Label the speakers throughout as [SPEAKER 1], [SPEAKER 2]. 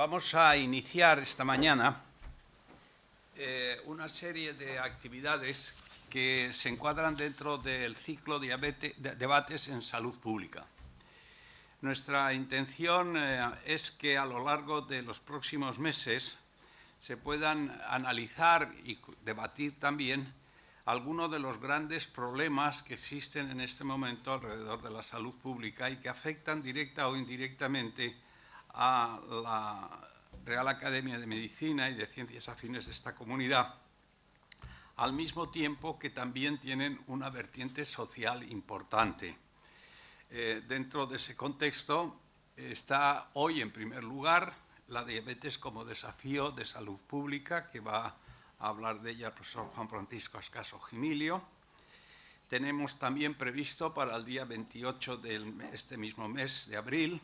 [SPEAKER 1] Vamos a iniciar esta mañana una serie de actividades que se encuadran dentro del ciclo de debates en salud pública. Nuestra intención es que a lo largo de los próximos meses se puedan analizar y debatir también algunos de los grandes problemas que existen en este momento alrededor de la salud pública y que afectan directa o indirectamente a la Real Academia de Medicina y de Ciencias Afines de esta comunidad, al mismo tiempo que también tienen una vertiente social importante. Dentro de ese contexto está hoy, en primer lugar, la diabetes como desafío de salud pública, que va a hablar de ella el profesor Juan Francisco Ascaso Gimilio. Tenemos también previsto para el día 28 de este mismo mes de abril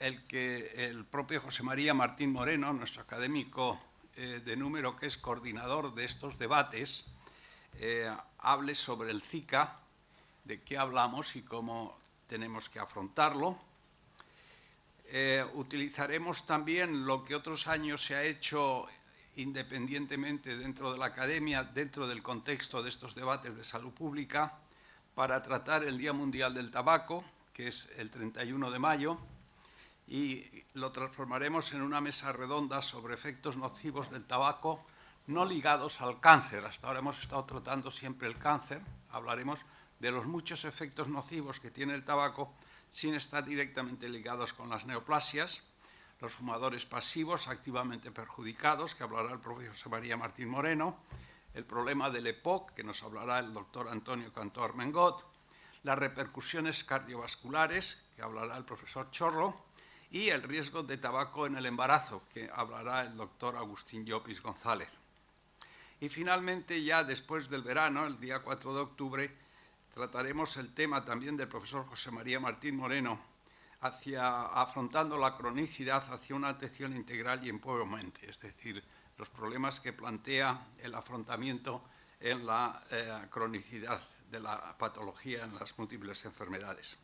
[SPEAKER 1] el que el propio José María Martín Moreno, nuestro académico de número que es coordinador de estos debates, hable sobre el Zika, de qué hablamos y cómo tenemos que afrontarlo. Utilizaremos también lo que otros años se ha hecho independientemente dentro de la academia, dentro del contexto de estos debates de salud pública, para tratar el Día Mundial del Tabaco, que es el 31 de mayo, y lo transformaremos en una mesa redonda sobre efectos nocivos del tabaco no ligados al cáncer. Hasta ahora hemos estado tratando siempre el cáncer, hablaremos de los muchos efectos nocivos que tiene el tabaco sin estar directamente ligados con las neoplasias, los fumadores pasivos activamente perjudicados, que hablará el profesor José María Martín Moreno, el problema del EPOC, que nos hablará el doctor Antonio Cantor Mengot, las repercusiones cardiovasculares, que hablará el profesor Chorro, y el riesgo de tabaco en el embarazo, que hablará el doctor Agustín Llopis González. Y finalmente, ya después del verano, el día 4 de octubre, trataremos el tema también del profesor José María Martín Moreno, afrontando la cronicidad hacia una atención integral y empowerment, es decir, los problemas que plantea el afrontamiento en la cronicidad de la patología en las múltiples enfermedades.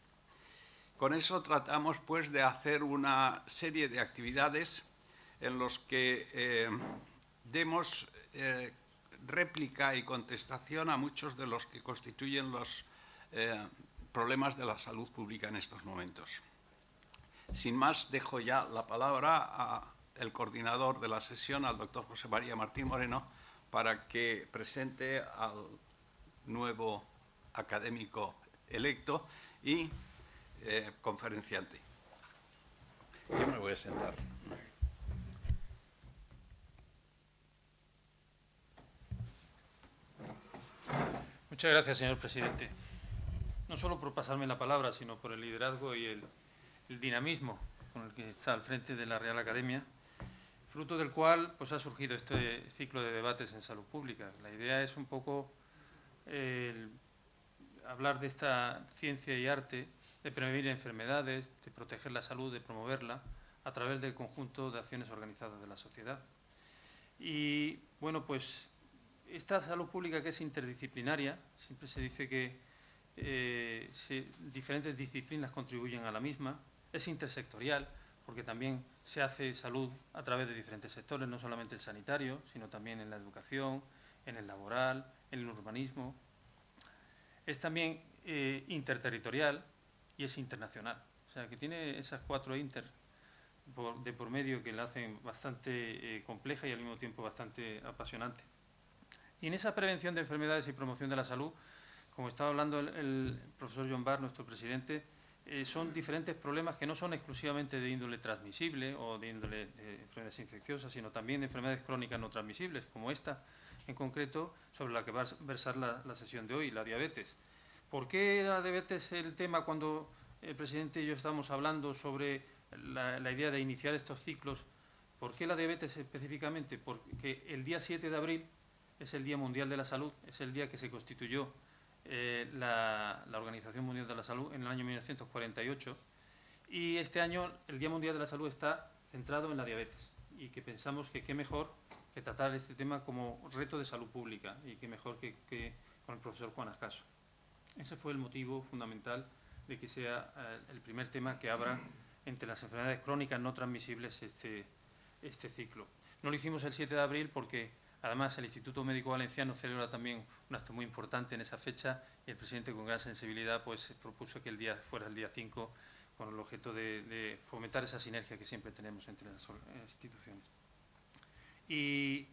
[SPEAKER 1] Con eso tratamos, pues, de hacer una serie de actividades en los que demos réplica y contestación a muchos de los que constituyen los problemas de la salud pública en estos momentos. Sin más, dejo ya la palabra al coordinador de la sesión, al doctor José María Martín Moreno, para que presente al nuevo académico electo y conferenciante. Yo me voy a sentar.
[SPEAKER 2] Muchas gracias, señor presidente. No solo por pasarme la palabra, sino por el liderazgo y el dinamismo con el que está al frente de la Real Academia, fruto del cual pues, ha surgido este ciclo de debates en salud pública. La idea es un poco hablar de esta ciencia y arte, de prevenir enfermedades, de proteger la salud, de promoverla, a través del conjunto de acciones organizadas de la sociedad. Y, bueno, pues esta salud pública que es interdisciplinaria, siempre se dice que diferentes disciplinas contribuyen a la misma, es intersectorial, porque también se hace salud a través de diferentes sectores, no solamente el sanitario, sino también en la educación, en el laboral, en el urbanismo. Es también interterritorial y es internacional. O sea, que tiene esas cuatro inter de por medio que la hacen bastante compleja y al mismo tiempo bastante apasionante. Y en esa prevención de enfermedades y promoción de la salud, como estaba hablando el profesor John Barr, nuestro presidente, son diferentes problemas que no son exclusivamente de índole transmisible o de índole de enfermedades infecciosas, sino también de enfermedades crónicas no transmisibles, como esta en concreto, sobre la que va a versar la sesión de hoy, la diabetes. ¿Por qué la diabetes es el tema cuando el presidente y yo estamos hablando sobre la idea de iniciar estos ciclos? ¿Por qué la diabetes específicamente? Porque el día 7 de abril es el Día Mundial de la Salud, es el día que se constituyó la Organización Mundial de la Salud en el año 1948, y este año el Día Mundial de la Salud está centrado en la diabetes, y que pensamos que qué mejor que tratar este tema como reto de salud pública, y qué mejor que con el profesor Juan Ascaso. Ese fue el motivo fundamental de que sea el primer tema que abra entre las enfermedades crónicas no transmisibles este ciclo. No lo hicimos el 7 de abril porque además el Instituto Médico Valenciano celebra también un acto muy importante en esa fecha y el presidente, con gran sensibilidad, pues propuso que el día fuera el día 5 con el objeto de fomentar esa sinergia que siempre tenemos entre las instituciones. Y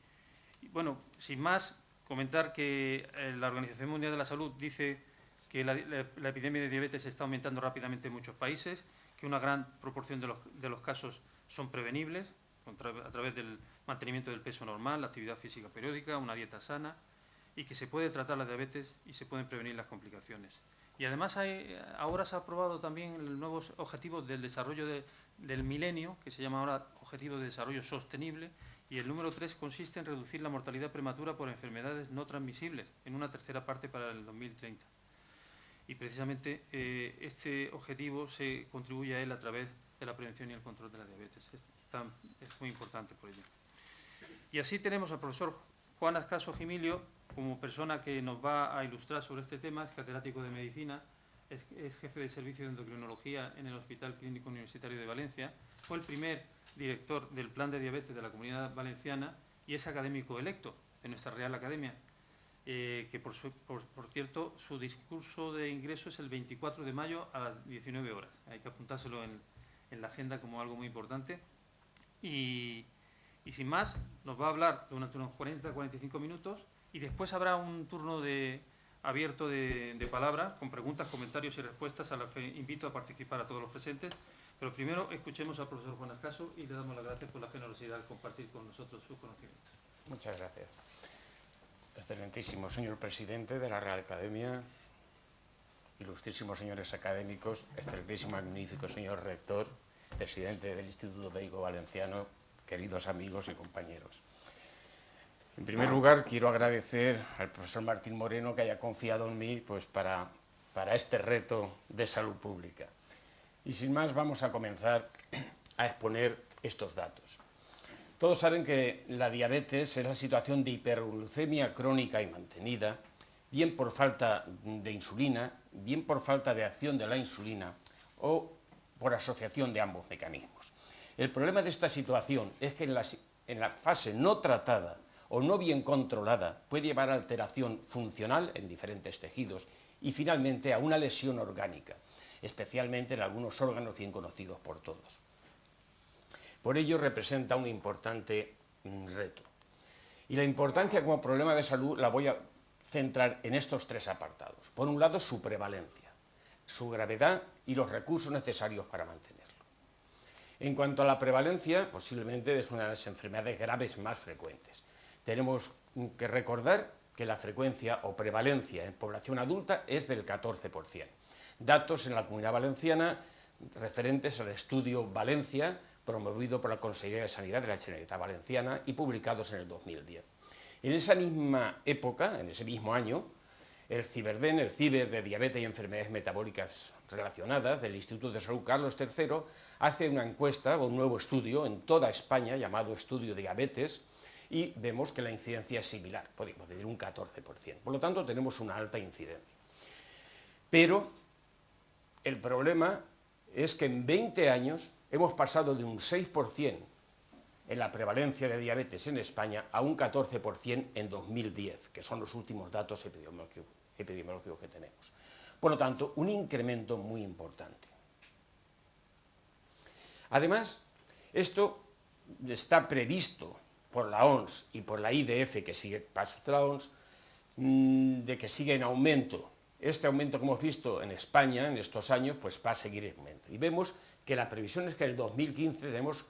[SPEAKER 2] bueno, sin más, comentar que la Organización Mundial de la Salud dice que la epidemia de diabetes está aumentando rápidamente en muchos países, que una gran proporción de los casos son prevenibles a través del mantenimiento del peso normal, la actividad física periódica, una dieta sana, y que se puede tratar la diabetes y se pueden prevenir las complicaciones. Y además ahora se ha aprobado también el nuevo objetivo del desarrollo del milenio, que se llama ahora Objetivo de Desarrollo Sostenible, y el número 3 consiste en reducir la mortalidad prematura por enfermedades no transmisibles en una tercera parte para el 2030. Y precisamente este objetivo se contribuye a él a través de la prevención y el control de la diabetes. Es muy importante por ello. Y así tenemos al profesor Juan Ascaso Gimilio como persona que nos va a ilustrar sobre este tema. Es catedrático de medicina, es jefe de servicio de endocrinología en el Hospital Clínico Universitario de Valencia, fue el primer director del Plan de Diabetes de la Comunidad Valenciana y es académico electo de nuestra Real Academia, que por cierto su discurso de ingreso es el 24 de mayo a las 19 horas. Hay que apuntárselo en la agenda como algo muy importante. Y sin más, nos va a hablar durante unos 40-45 minutos y después habrá un turno abierto de palabra con preguntas, comentarios y respuestas a las que invito a participar a todos los presentes. Pero primero escuchemos al profesor Juan Ascaso y le damos las gracias por la generosidad de compartir con nosotros sus conocimientos.
[SPEAKER 3] Muchas gracias. Excelentísimo señor presidente de la Real Academia, ilustrísimos señores académicos, excelentísimo magnífico señor rector, presidente del Instituto Médico Valenciano, queridos amigos y compañeros. En primer lugar, quiero agradecer al profesor Martín Moreno que haya confiado en mí pues, para este reto de salud pública. Y sin más, vamos a comenzar a exponer estos datos. Todos saben que la diabetes es la situación de hiperglucemia crónica y mantenida, bien por falta de insulina, bien por falta de acción de la insulina o por asociación de ambos mecanismos. El problema de esta situación es que en la fase no tratada o no bien controlada puede llevar a alteración funcional en diferentes tejidos y finalmente a una lesión orgánica, especialmente en algunos órganos bien conocidos por todos. Por ello representa un importante reto. Y la importancia como problema de salud la voy a centrar en estos tres apartados. Por un lado, su prevalencia, su gravedad y los recursos necesarios para mantenerlo. En cuanto a la prevalencia, posiblemente es una de las enfermedades graves más frecuentes. Tenemos que recordar que la frecuencia o prevalencia en población adulta es del 14%. Datos en la Comunidad Valenciana referentes al estudio Valencia, promovido por la Consejería de Sanidad de la Generalitat Valenciana y publicados en el 2010. En esa misma época, en ese mismo año, el CIBERDEN, el CIBER de Diabetes y Enfermedades Metabólicas Relacionadas del Instituto de Salud Carlos III, hace una encuesta o un nuevo estudio en toda España llamado Estudio Diabetes y vemos que la incidencia es similar, podemos decir un 14%. Por lo tanto, tenemos una alta incidencia. Pero el problema es que en 20 años hemos pasado de un 6% en la prevalencia de diabetes en España a un 14% en 2010, que son los últimos datos epidemiológicos que tenemos. Por lo tanto, un incremento muy importante. Además, esto está previsto por la OMS y por la IDF, que sigue pasos de la OMS, de que sigue en aumento. Este aumento que hemos visto en España en estos años, pues va a seguir en aumento. Y vemos que la previsión es que en el 2015 tenemos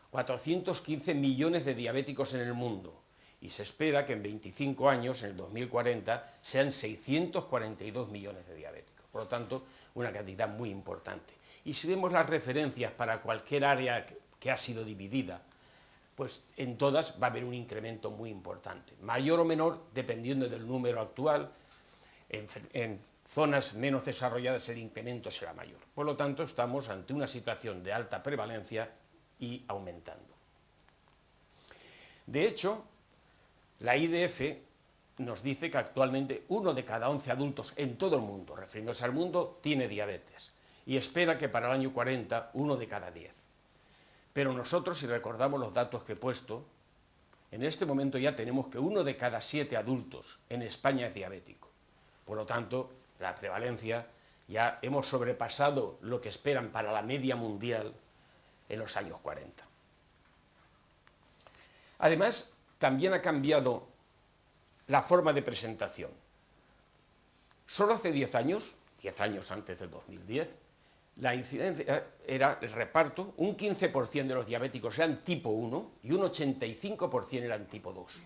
[SPEAKER 3] 415 millones de diabéticos en el mundo y se espera que en 25 años, en el 2040, sean 642 millones de diabéticos. Por lo tanto, una cantidad muy importante. Y si vemos las referencias para cualquier área que ha sido dividida, pues en todas va a haber un incremento muy importante, mayor o menor dependiendo del número actual. En zonas menos desarrolladas el incremento será mayor. Por lo tanto, estamos ante una situación de alta prevalencia y aumentando. De hecho, la IDF nos dice que actualmente 1 de cada 11 adultos en todo el mundo, refiriéndose al mundo, tiene diabetes. y espera que para el año 40 1 de cada 10. Pero nosotros, si recordamos los datos que he puesto, en este momento ya tenemos que 1 de cada 7 adultos en España es diabético. Por lo tanto, la prevalencia ya hemos sobrepasado lo que esperan para la media mundial en los años 40. Además, también ha cambiado la forma de presentación. Solo hace 10 años antes del 2010, la incidencia era el reparto, un 15% de los diabéticos eran tipo 1 y un 85% eran tipo 2.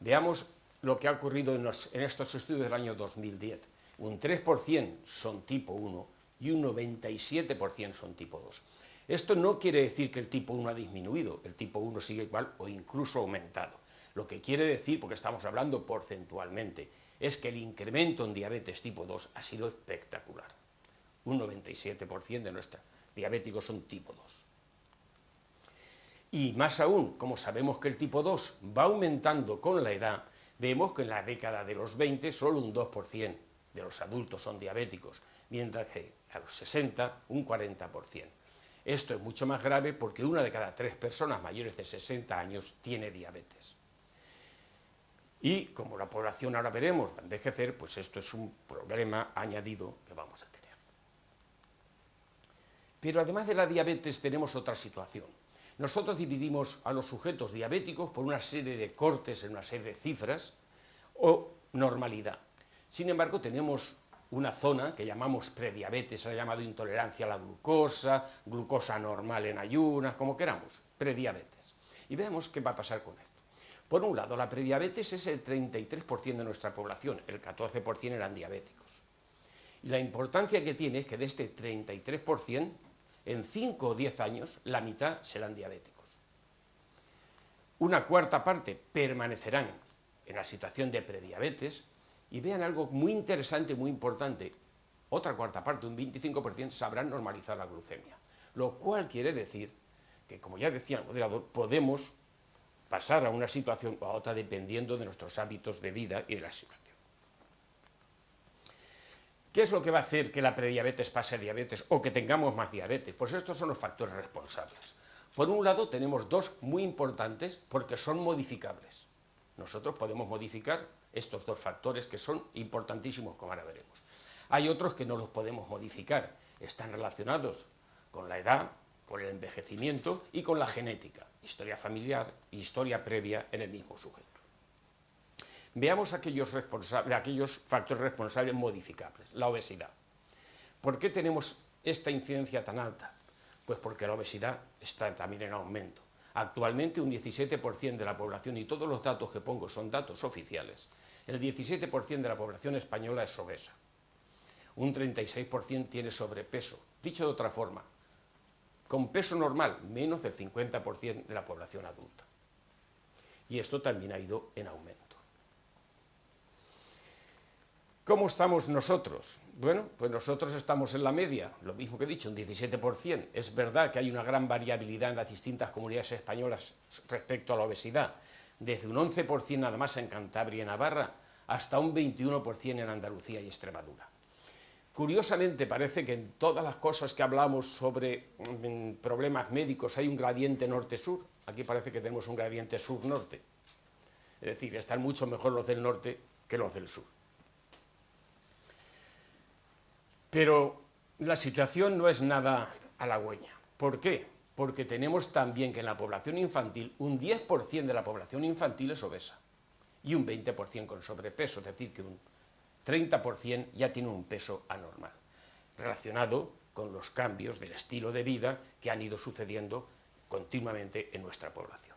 [SPEAKER 3] Veamos lo que ha ocurrido en estos estudios del año 2010. Un 3% son tipo 1 y un 97% son tipo 2. Esto no quiere decir que el tipo 1 ha disminuido, el tipo 1 sigue igual o incluso aumentado. Lo que quiere decir, porque estamos hablando porcentualmente, es que el incremento en diabetes tipo 2 ha sido espectacular. Un 97% de nuestros diabéticos son tipo 2. Y más aún, como sabemos que el tipo 2 va aumentando con la edad, vemos que en la década de los 20 solo un 2% de los adultos son diabéticos, mientras que a los 60 un 40%. Esto es mucho más grave porque 1 de cada 3 personas mayores de 60 años tiene diabetes. Y como la población, ahora veremos, va a envejecer, pues esto es un problema añadido que vamos a tener. Pero además de la diabetes tenemos otra situación. Nosotros dividimos a los sujetos diabéticos por una serie de cortes en una serie de cifras o normalidad. Sin embargo, tenemos una zona que llamamos prediabetes, se ha llamado intolerancia a la glucosa, glucosa normal en ayunas, como queramos, prediabetes. Y veamos qué va a pasar con esto. Por un lado, la prediabetes es el 33% de nuestra población, el 14% eran diabéticos. Y la importancia que tiene es que de este 33%, en 5 o 10 años, la mitad serán diabéticos. Una cuarta parte permanecerán en la situación de prediabetes, y vean algo muy interesante, muy importante, otra cuarta parte, un 25%, sabrán normalizar la glucemia. Lo cual quiere decir que, como ya decía el moderador, podemos pasar a una situación o a otra dependiendo de nuestros hábitos de vida y de la situación. ¿Qué es lo que va a hacer que la prediabetes pase a diabetes o que tengamos más diabetes? Pues estos son los factores responsables. Por un lado tenemos dos muy importantes porque son modificables. Nosotros podemos modificar estos dos factores que son importantísimos, como ahora veremos. Hay otros que no los podemos modificar, están relacionados con la edad, con el envejecimiento y con la genética, historia familiar y historia previa en el mismo sujeto. Veamos aquellos factores responsables modificables. La obesidad. ¿Por qué tenemos esta incidencia tan alta? Pues porque la obesidad está también en aumento. Actualmente un 17% de la población, y todos los datos que pongo son datos oficiales, el 17% de la población española es obesa. Un 36% tiene sobrepeso. Dicho de otra forma, con peso normal, menos del 50% de la población adulta. Y esto también ha ido en aumento. ¿Cómo estamos nosotros? Bueno, pues nosotros estamos en la media, lo mismo que he dicho, un 17%. Es verdad que hay una gran variabilidad en las distintas comunidades españolas respecto a la obesidad, desde un 11% nada más en Cantabria y Navarra, hasta un 21% en Andalucía y Extremadura. Curiosamente, parece que en todas las cosas que hablamos sobre problemas médicos hay un gradiente norte-sur. Aquí parece que tenemos un gradiente sur-norte. Es decir, están mucho mejor los del norte que los del sur. Pero la situación no es nada halagüeña. ¿Por qué? Porque tenemos también que en la población infantil, un 10% de la población infantil es obesa y un 20% con sobrepeso, es decir, que un 30% ya tiene un peso anormal, relacionado con los cambios del estilo de vida que han ido sucediendo continuamente en nuestra población.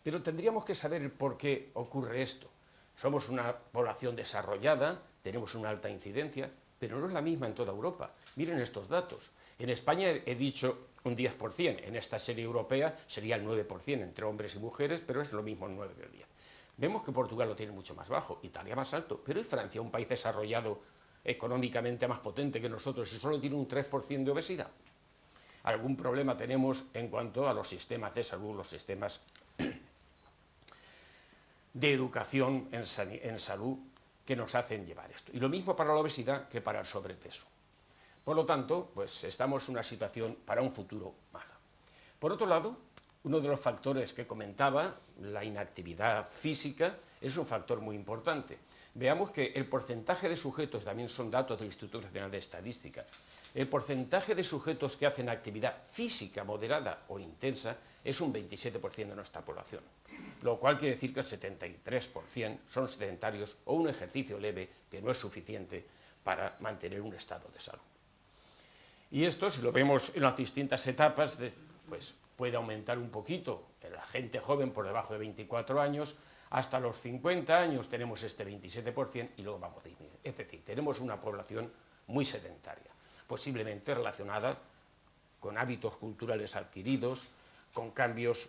[SPEAKER 3] Pero tendríamos que saber por qué ocurre esto. Somos una población desarrollada, tenemos una alta incidencia, pero no es la misma en toda Europa. Miren estos datos. En España he dicho un 10%, en esta serie europea sería el 9% entre hombres y mujeres, pero es lo mismo el 9 que el 10. Vemos que Portugal lo tiene mucho más bajo, Italia más alto, pero ¿y Francia, un país desarrollado económicamente más potente que nosotros, y solo tiene un 3% de obesidad? Algún problema tenemos en cuanto a los sistemas de salud, los sistemas de educación en salud, que nos hacen llevar esto. Y lo mismo para la obesidad que para el sobrepeso. Por lo tanto, pues estamos en una situación para un futuro mala. Por otro lado, uno de los factores que comentaba, la inactividad física, es un factor muy importante. Veamos que el porcentaje de sujetos, también son datos del Instituto Nacional de Estadística, el porcentaje de sujetos que hacen actividad física moderada o intensa es un 27% de nuestra población, lo cual quiere decir que el 73% son sedentarios o un ejercicio leve que no es suficiente para mantener un estado de salud. Y esto, si lo vemos en las distintas etapas, pues puede aumentar un poquito en la gente joven por debajo de 24 años, hasta los 50 años tenemos este 27% y luego vamos a disminuir. Es decir, tenemos una población muy sedentaria, posiblemente relacionada con hábitos culturales adquiridos, con cambios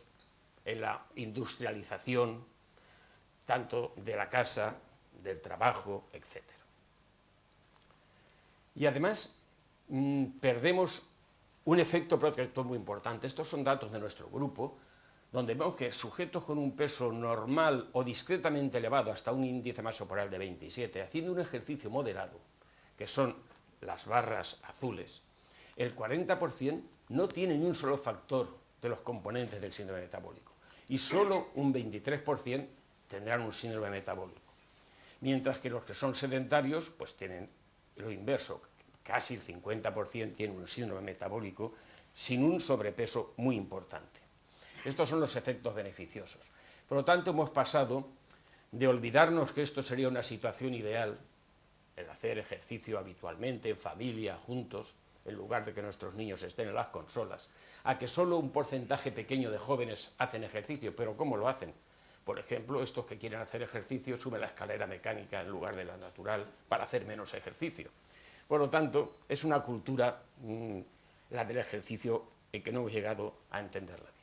[SPEAKER 3] en la industrialización, tanto de la casa, del trabajo, etc. Y además perdemos un efecto protector muy importante. Estos son datos de nuestro grupo, donde vemos que sujetos con un peso normal o discretamente elevado hasta un índice masoporal de 27, haciendo un ejercicio moderado, que son las barras azules, el 40% no tiene ni un solo factor de los componentes del síndrome metabólico y solo un 23% tendrán un síndrome metabólico. Mientras que los que son sedentarios pues tienen lo inverso, casi el 50% tienen un síndrome metabólico sin un sobrepeso muy importante. Estos son los efectos beneficiosos. Por lo tanto, hemos pasado de olvidarnos que esto sería una situación ideal, el hacer ejercicio habitualmente, en familia, juntos, en lugar de que nuestros niños estén en las consolas, a que solo un porcentaje pequeño de jóvenes hacen ejercicio. ¿Pero cómo lo hacen? Por ejemplo, estos que quieren hacer ejercicio suben la escalera mecánica en lugar de la natural para hacer menos ejercicio. Por lo tanto, es una cultura, la del ejercicio, en que no hemos llegado a entenderla bien.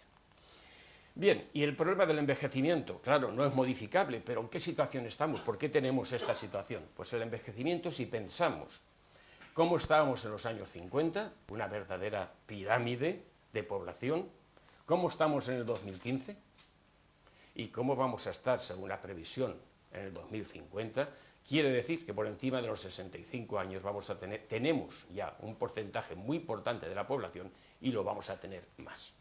[SPEAKER 3] Bien, y el problema del envejecimiento, claro, no es modificable, pero ¿en qué situación estamos? ¿Por qué tenemos esta situación? Pues el envejecimiento, si pensamos cómo estábamos en los años 50, una verdadera pirámide de población, cómo estamos en el 2015 y cómo vamos a estar, según la previsión, en el 2050, quiere decir que por encima de los 65 años tenemos ya un porcentaje muy importante de la población y lo vamos a tener más.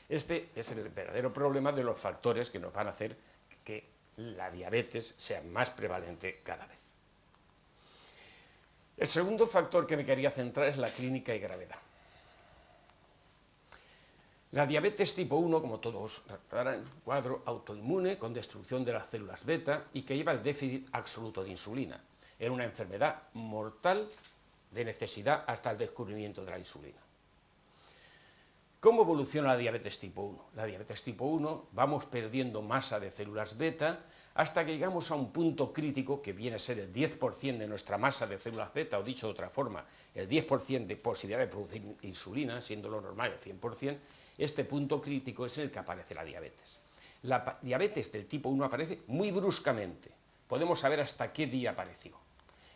[SPEAKER 3] Este es el verdadero problema de los factores que nos van a hacer que la diabetes sea más prevalente cada vez. El segundo factor que me quería centrar es la clínica y gravedad. La diabetes tipo 1, como todos recordarán, es un cuadro autoinmune con destrucción de las células beta y que lleva el déficit absoluto de insulina. Era una enfermedad mortal de necesidad hasta el descubrimiento de la insulina. ¿Cómo evoluciona la diabetes tipo 1? La diabetes tipo 1 vamos perdiendo masa de células beta hasta que llegamos a un punto crítico que viene a ser el 10% de nuestra masa de células beta, o dicho de otra forma, el 10% de posibilidad de producir insulina, siendo lo normal el 100%, este punto crítico es en el que aparece la diabetes. La diabetes del tipo 1 aparece muy bruscamente, podemos saber hasta qué día apareció,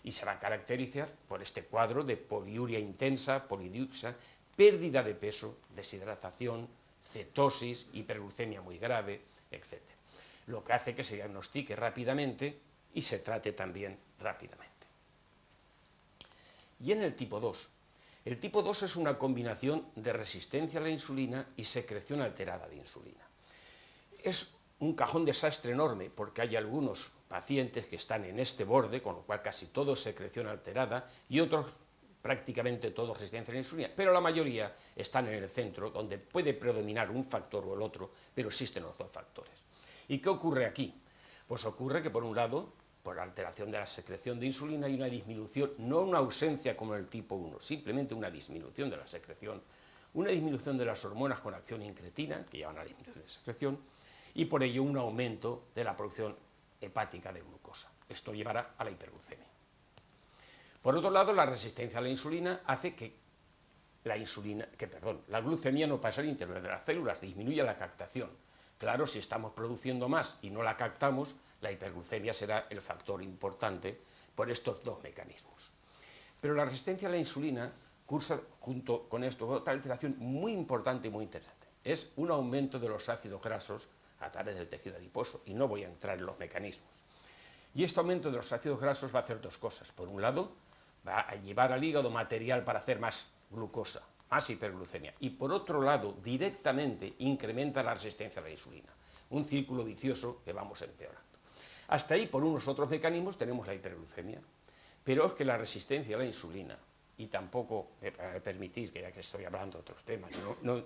[SPEAKER 3] y se va a caracterizar por este cuadro de poliuria intensa, polidiuria, pérdida de peso, deshidratación, cetosis, hiperglucemia muy grave, etc. Lo que hace que se diagnostique rápidamente y se trate también rápidamente. Y en el tipo 2. El tipo 2 es una combinación de resistencia a la insulina y secreción alterada de insulina. Es un cajón desastre enorme porque hay algunos pacientes que están en este borde, con lo cual casi todo es secreción alterada, y otros prácticamente todo resistencia a la insulina, pero la mayoría están en el centro, donde puede predominar un factor o el otro, pero existen los dos factores. ¿Y qué ocurre aquí? Pues ocurre que, por un lado, por alteración de la secreción de insulina hay una disminución, no una ausencia como en el tipo 1, simplemente una disminución de la secreción, una disminución de las hormonas con acción incretina, que llevan a la disminución de la secreción, y por ello un aumento de la producción hepática de glucosa. Esto llevará a la hiperglucemia. Por otro lado, la resistencia a la insulina hace que la glucemia no pase al interior de las células, disminuye la captación. Claro, si estamos produciendo más y no la captamos, la hiperglucemia será el factor importante por estos dos mecanismos. Pero la resistencia a la insulina cursa junto con esto otra alteración muy importante y muy interesante. Es un aumento de los ácidos grasos a través del tejido adiposo, y no voy a entrar en los mecanismos. Y este aumento de los ácidos grasos va a hacer dos cosas. Por un lado, va a llevar al hígado material para hacer más glucosa, más hiperglucemia. Y por otro lado, directamente incrementa la resistencia a la insulina. Un círculo vicioso que vamos empeorando. Hasta ahí, por unos otros mecanismos, tenemos la hiperglucemia. Pero es que la resistencia a la insulina, y tampoco me permitir, que ya que estoy hablando de otros temas, no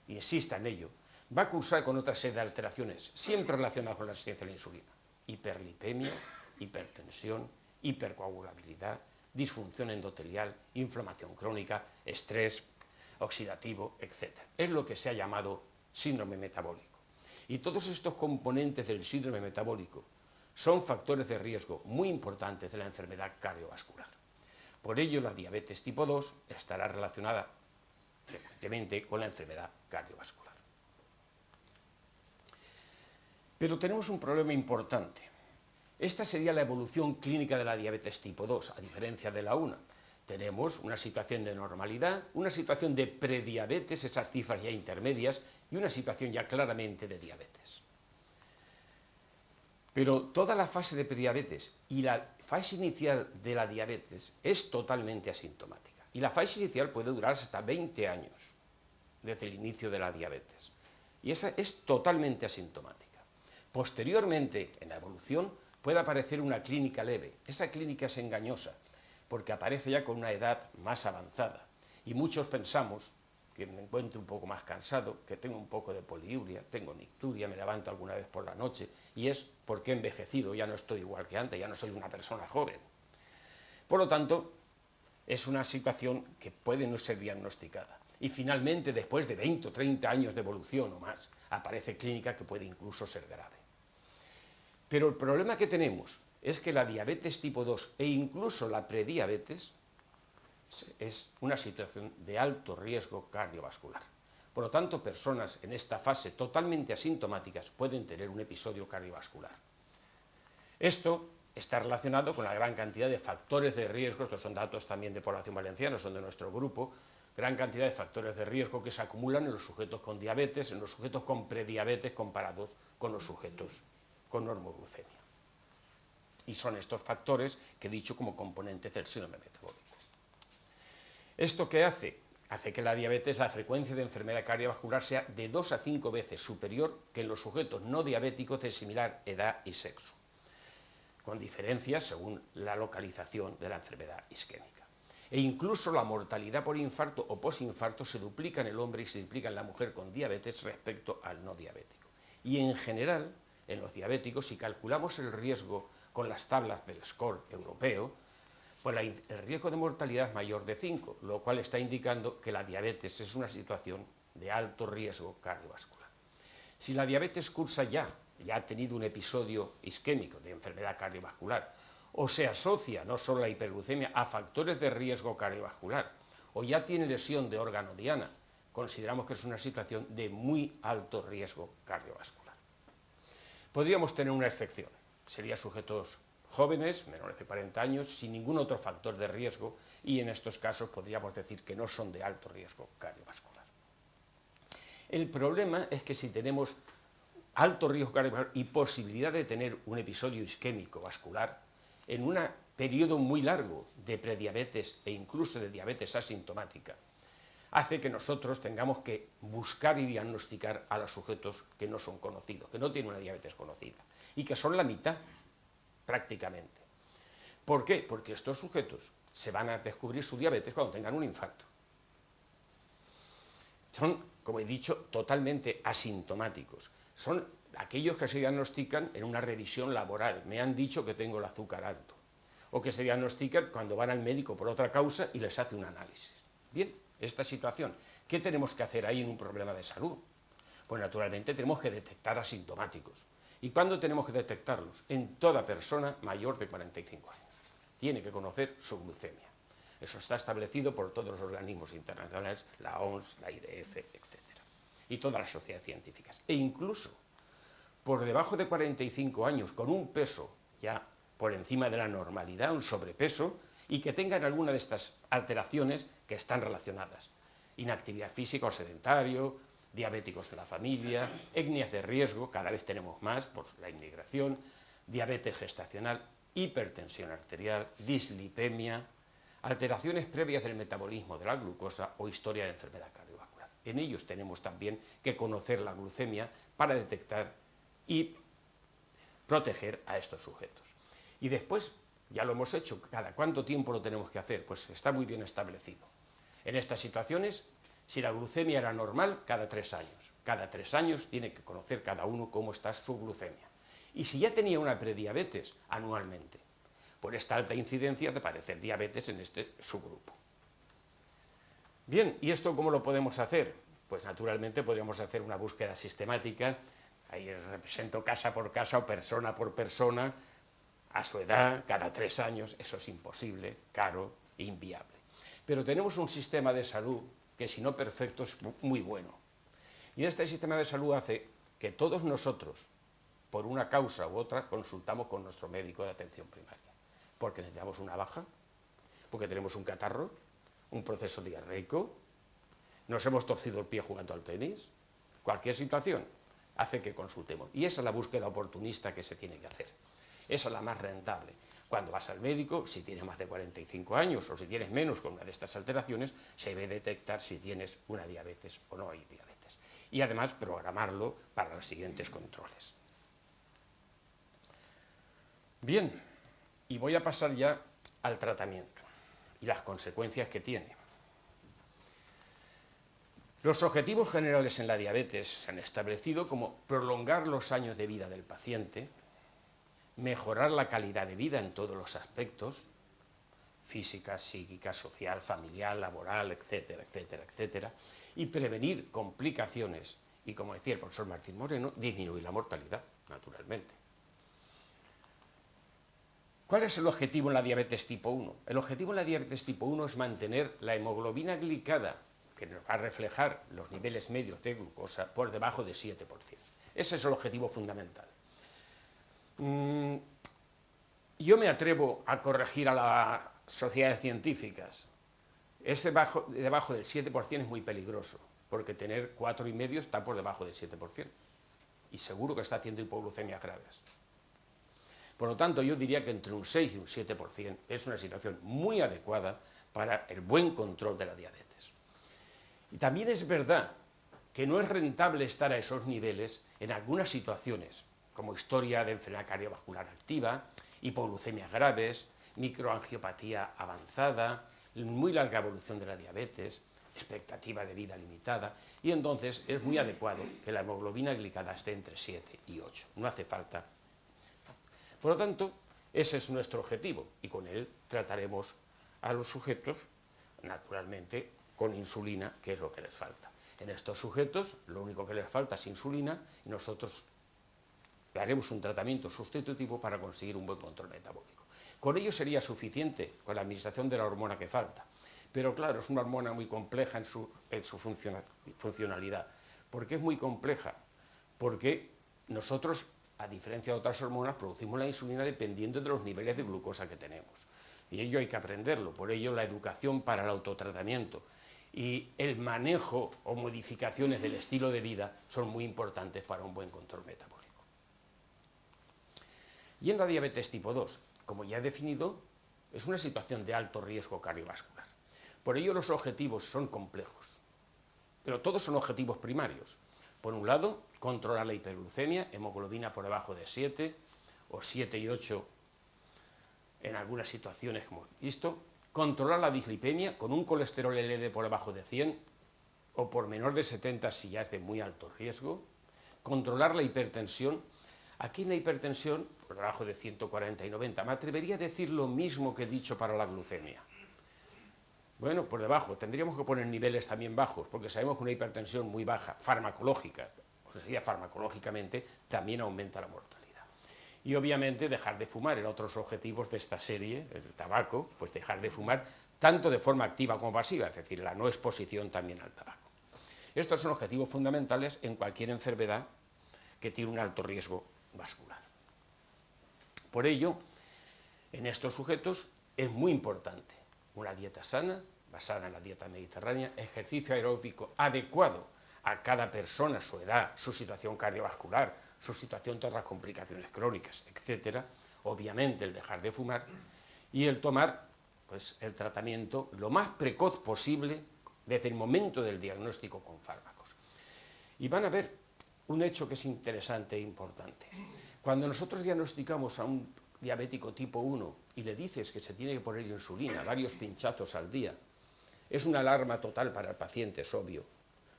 [SPEAKER 3] insista en ello, va a cursar con otra serie de alteraciones, siempre relacionadas con la resistencia a la insulina. Hiperlipemia, hipertensión, hipercoagulabilidad, disfunción endotelial, inflamación crónica, estrés oxidativo, etc. Es lo que se ha llamado síndrome metabólico. Y todos estos componentes del síndrome metabólico son factores de riesgo muy importantes de la enfermedad cardiovascular. Por ello, la diabetes tipo 2 estará relacionada frecuentemente con la enfermedad cardiovascular. Pero tenemos un problema importante. Esta sería la evolución clínica de la diabetes tipo 2, a diferencia de la 1. Tenemos una situación de normalidad, una situación de prediabetes, esas cifras ya intermedias, y una situación ya claramente de diabetes. Pero toda la fase de prediabetes y la fase inicial de la diabetes es totalmente asintomática. Y la fase inicial puede durar hasta 20 años desde el inicio de la diabetes. Y esa es totalmente asintomática. Posteriormente, en la evolución, puede aparecer una clínica leve. Esa clínica es engañosa, porque aparece ya con una edad más avanzada. Y muchos pensamos que me encuentro un poco más cansado, que tengo un poco de poliuria, tengo nicturia, me levanto alguna vez por la noche, y es porque he envejecido, ya no estoy igual que antes, ya no soy una persona joven. Por lo tanto, es una situación que puede no ser diagnosticada. Y finalmente, después de 20 o 30 años de evolución o más, aparece clínica que puede incluso ser grave. Pero el problema que tenemos es que la diabetes tipo 2 e incluso la prediabetes es una situación de alto riesgo cardiovascular. Por lo tanto, personas en esta fase totalmente asintomáticas pueden tener un episodio cardiovascular. Esto está relacionado con la gran cantidad de factores de riesgo, estos son datos también de población valenciana, son de nuestro grupo, gran cantidad de factores de riesgo que se acumulan en los sujetos con diabetes, en los sujetos con prediabetes comparados con los sujetos con normoglucemia. Y son estos factores que he dicho como componentes del síndrome metabólico. ¿Esto qué hace? Hace que la diabetes, la frecuencia de enfermedad cardiovascular sea de 2 a 5 veces superior que en los sujetos no diabéticos de similar edad y sexo, con diferencias según la localización de la enfermedad isquémica. E incluso la mortalidad por infarto o posinfarto se duplica en el hombre y se duplica en la mujer con diabetes respecto al no diabético. Y en general, en los diabéticos, si calculamos el riesgo con las tablas del score europeo, pues el riesgo de mortalidad es mayor de 5, lo cual está indicando que la diabetes es una situación de alto riesgo cardiovascular. Si la diabetes cursa ya ha tenido un episodio isquémico de enfermedad cardiovascular, o se asocia no solo la hiperglucemia a factores de riesgo cardiovascular, o ya tiene lesión de órgano diana, consideramos que es una situación de muy alto riesgo cardiovascular. Podríamos tener una excepción, serían sujetos jóvenes, menores de 40 años, sin ningún otro factor de riesgo, y en estos casos podríamos decir que no son de alto riesgo cardiovascular. El problema es que si tenemos alto riesgo cardiovascular y posibilidad de tener un episodio isquémico vascular, en un periodo muy largo de prediabetes e incluso de diabetes asintomática, hace que nosotros tengamos que buscar y diagnosticar a los sujetos que no son conocidos, que no tienen una diabetes conocida, y que son la mitad prácticamente. ¿Por qué? Porque estos sujetos se van a descubrir su diabetes cuando tengan un infarto. Son, como he dicho, totalmente asintomáticos. Son aquellos que se diagnostican en una revisión laboral. Me han dicho que tengo el azúcar alto. O que se diagnostican cuando van al médico por otra causa y les hace un análisis. Bien, esta situación, ¿qué tenemos que hacer ahí en un problema de salud? Pues naturalmente tenemos que detectar asintomáticos. ¿Y cuándo tenemos que detectarlos? En toda persona mayor de 45 años. Tiene que conocer su glucemia. Eso está establecido por todos los organismos internacionales, la OMS, la IDF, etc. Y todas las sociedades científicas. E incluso por debajo de 45 años, con un peso ya por encima de la normalidad, un sobrepeso, y que tengan alguna de estas alteraciones que están relacionadas. Inactividad física o sedentario, diabéticos en la familia, etnias de riesgo, cada vez tenemos más por la inmigración, diabetes gestacional, hipertensión arterial, dislipemia, alteraciones previas del metabolismo de la glucosa o historia de enfermedad cardiovascular. En ellos tenemos también que conocer la glucemia para detectar y proteger a estos sujetos. Y después, ya lo hemos hecho, ¿cada cuánto tiempo lo tenemos que hacer? Pues está muy bien establecido. En estas situaciones, si la glucemia era normal, cada 3 años. Cada 3 años tiene que conocer cada uno cómo está su glucemia. Y si ya tenía una prediabetes, anualmente, por esta alta incidencia de padecer diabetes en este subgrupo. Bien, ¿y esto cómo lo podemos hacer? Pues naturalmente podríamos hacer una búsqueda sistemática, ahí represento casa por casa o persona por persona, a su edad, cada 3 años, eso es imposible, caro e inviable. Pero tenemos un sistema de salud que, si no perfecto, es muy bueno. Y este sistema de salud hace que todos nosotros, por una causa u otra, consultamos con nuestro médico de atención primaria. Porque necesitamos una baja, porque tenemos un catarro, un proceso diarreico, nos hemos torcido el pie jugando al tenis, cualquier situación hace que consultemos. Y esa es la búsqueda oportunista que se tiene que hacer. Esa es la más rentable. Cuando vas al médico, si tienes más de 45 años o si tienes menos con una de estas alteraciones, se debe detectar si tienes una diabetes o no hay diabetes. Y además programarlo para los siguientes controles. Bien, y voy a pasar ya al tratamiento y las consecuencias que tiene. Los objetivos generales en la diabetes se han establecido como prolongar los años de vida del paciente, mejorar la calidad de vida en todos los aspectos, física, psíquica, social, familiar, laboral, etcétera, etcétera, etcétera, y prevenir complicaciones y, como decía el profesor Martín Moreno, disminuir la mortalidad, naturalmente. ¿Cuál es el objetivo en la diabetes tipo 1? El objetivo en la diabetes tipo 1 es mantener la hemoglobina glicada, que nos va a reflejar los niveles medios de glucosa, por debajo de 7%. Ese es el objetivo fundamental. Yo me atrevo a corregir a las sociedades científicas. Ese debajo del 7% es muy peligroso, porque tener 4,5 está por debajo del 7%. Y seguro que está haciendo hipoglucemias graves. Por lo tanto, yo diría que entre un 6 y un 7% es una situación muy adecuada para el buen control de la diabetes. Y también es verdad que no es rentable estar a esos niveles en algunas situaciones, como historia de enfermedad cardiovascular activa, hipoglucemias graves, microangiopatía avanzada, muy larga evolución de la diabetes, expectativa de vida limitada, y entonces es muy adecuado que la hemoglobina glicada esté entre 7 y 8. No hace falta. Por lo tanto, ese es nuestro objetivo, y con él trataremos a los sujetos, naturalmente, con insulina, que es lo que les falta. En estos sujetos, lo único que les falta es insulina, y nosotros haremos un tratamiento sustitutivo para conseguir un buen control metabólico. Con ello sería suficiente con la administración de la hormona que falta, pero claro, es una hormona muy compleja en su funcionalidad. ¿Por qué es muy compleja? Porque nosotros, a diferencia de otras hormonas, producimos la insulina dependiendo de los niveles de glucosa que tenemos. Y ello hay que aprenderlo, por ello la educación para el autotratamiento y el manejo o modificaciones del estilo de vida son muy importantes para un buen control metabólico. Y en la diabetes tipo 2, como ya he definido, es una situación de alto riesgo cardiovascular. Por ello los objetivos son complejos, pero todos son objetivos primarios. Por un lado, controlar la hiperglucemia, hemoglobina por debajo de 7 o 7 y 8 en algunas situaciones como hemos visto, controlar la dislipemia con un colesterol LD por debajo de 100 o por menor de 70 si ya es de muy alto riesgo, controlar la hipertensión. Aquí en la hipertensión, por debajo de 140 y 90, me atrevería a decir lo mismo que he dicho para la glucemia. Bueno, por debajo, tendríamos que poner niveles también bajos, porque sabemos que una hipertensión muy baja, farmacológica, o sea, farmacológicamente, también aumenta la mortalidad. Y obviamente dejar de fumar, en otros objetivos de esta serie, el tabaco, pues dejar de fumar tanto de forma activa como pasiva, es decir, la no exposición también al tabaco. Estos son objetivos fundamentales en cualquier enfermedad que tiene un alto riesgo vascular. Por ello, en estos sujetos es muy importante una dieta sana, basada en la dieta mediterránea, ejercicio aeróbico adecuado a cada persona, su edad, su situación cardiovascular, su situación de otras complicaciones crónicas, etc. obviamente el dejar de fumar y el tomar pues, el tratamiento lo más precoz posible desde el momento del diagnóstico con fármacos. Y van a ver un hecho que es interesante e importante. Cuando nosotros diagnosticamos a un diabético tipo 1 y le dices que se tiene que poner insulina, varios pinchazos al día, es una alarma total para el paciente, es obvio.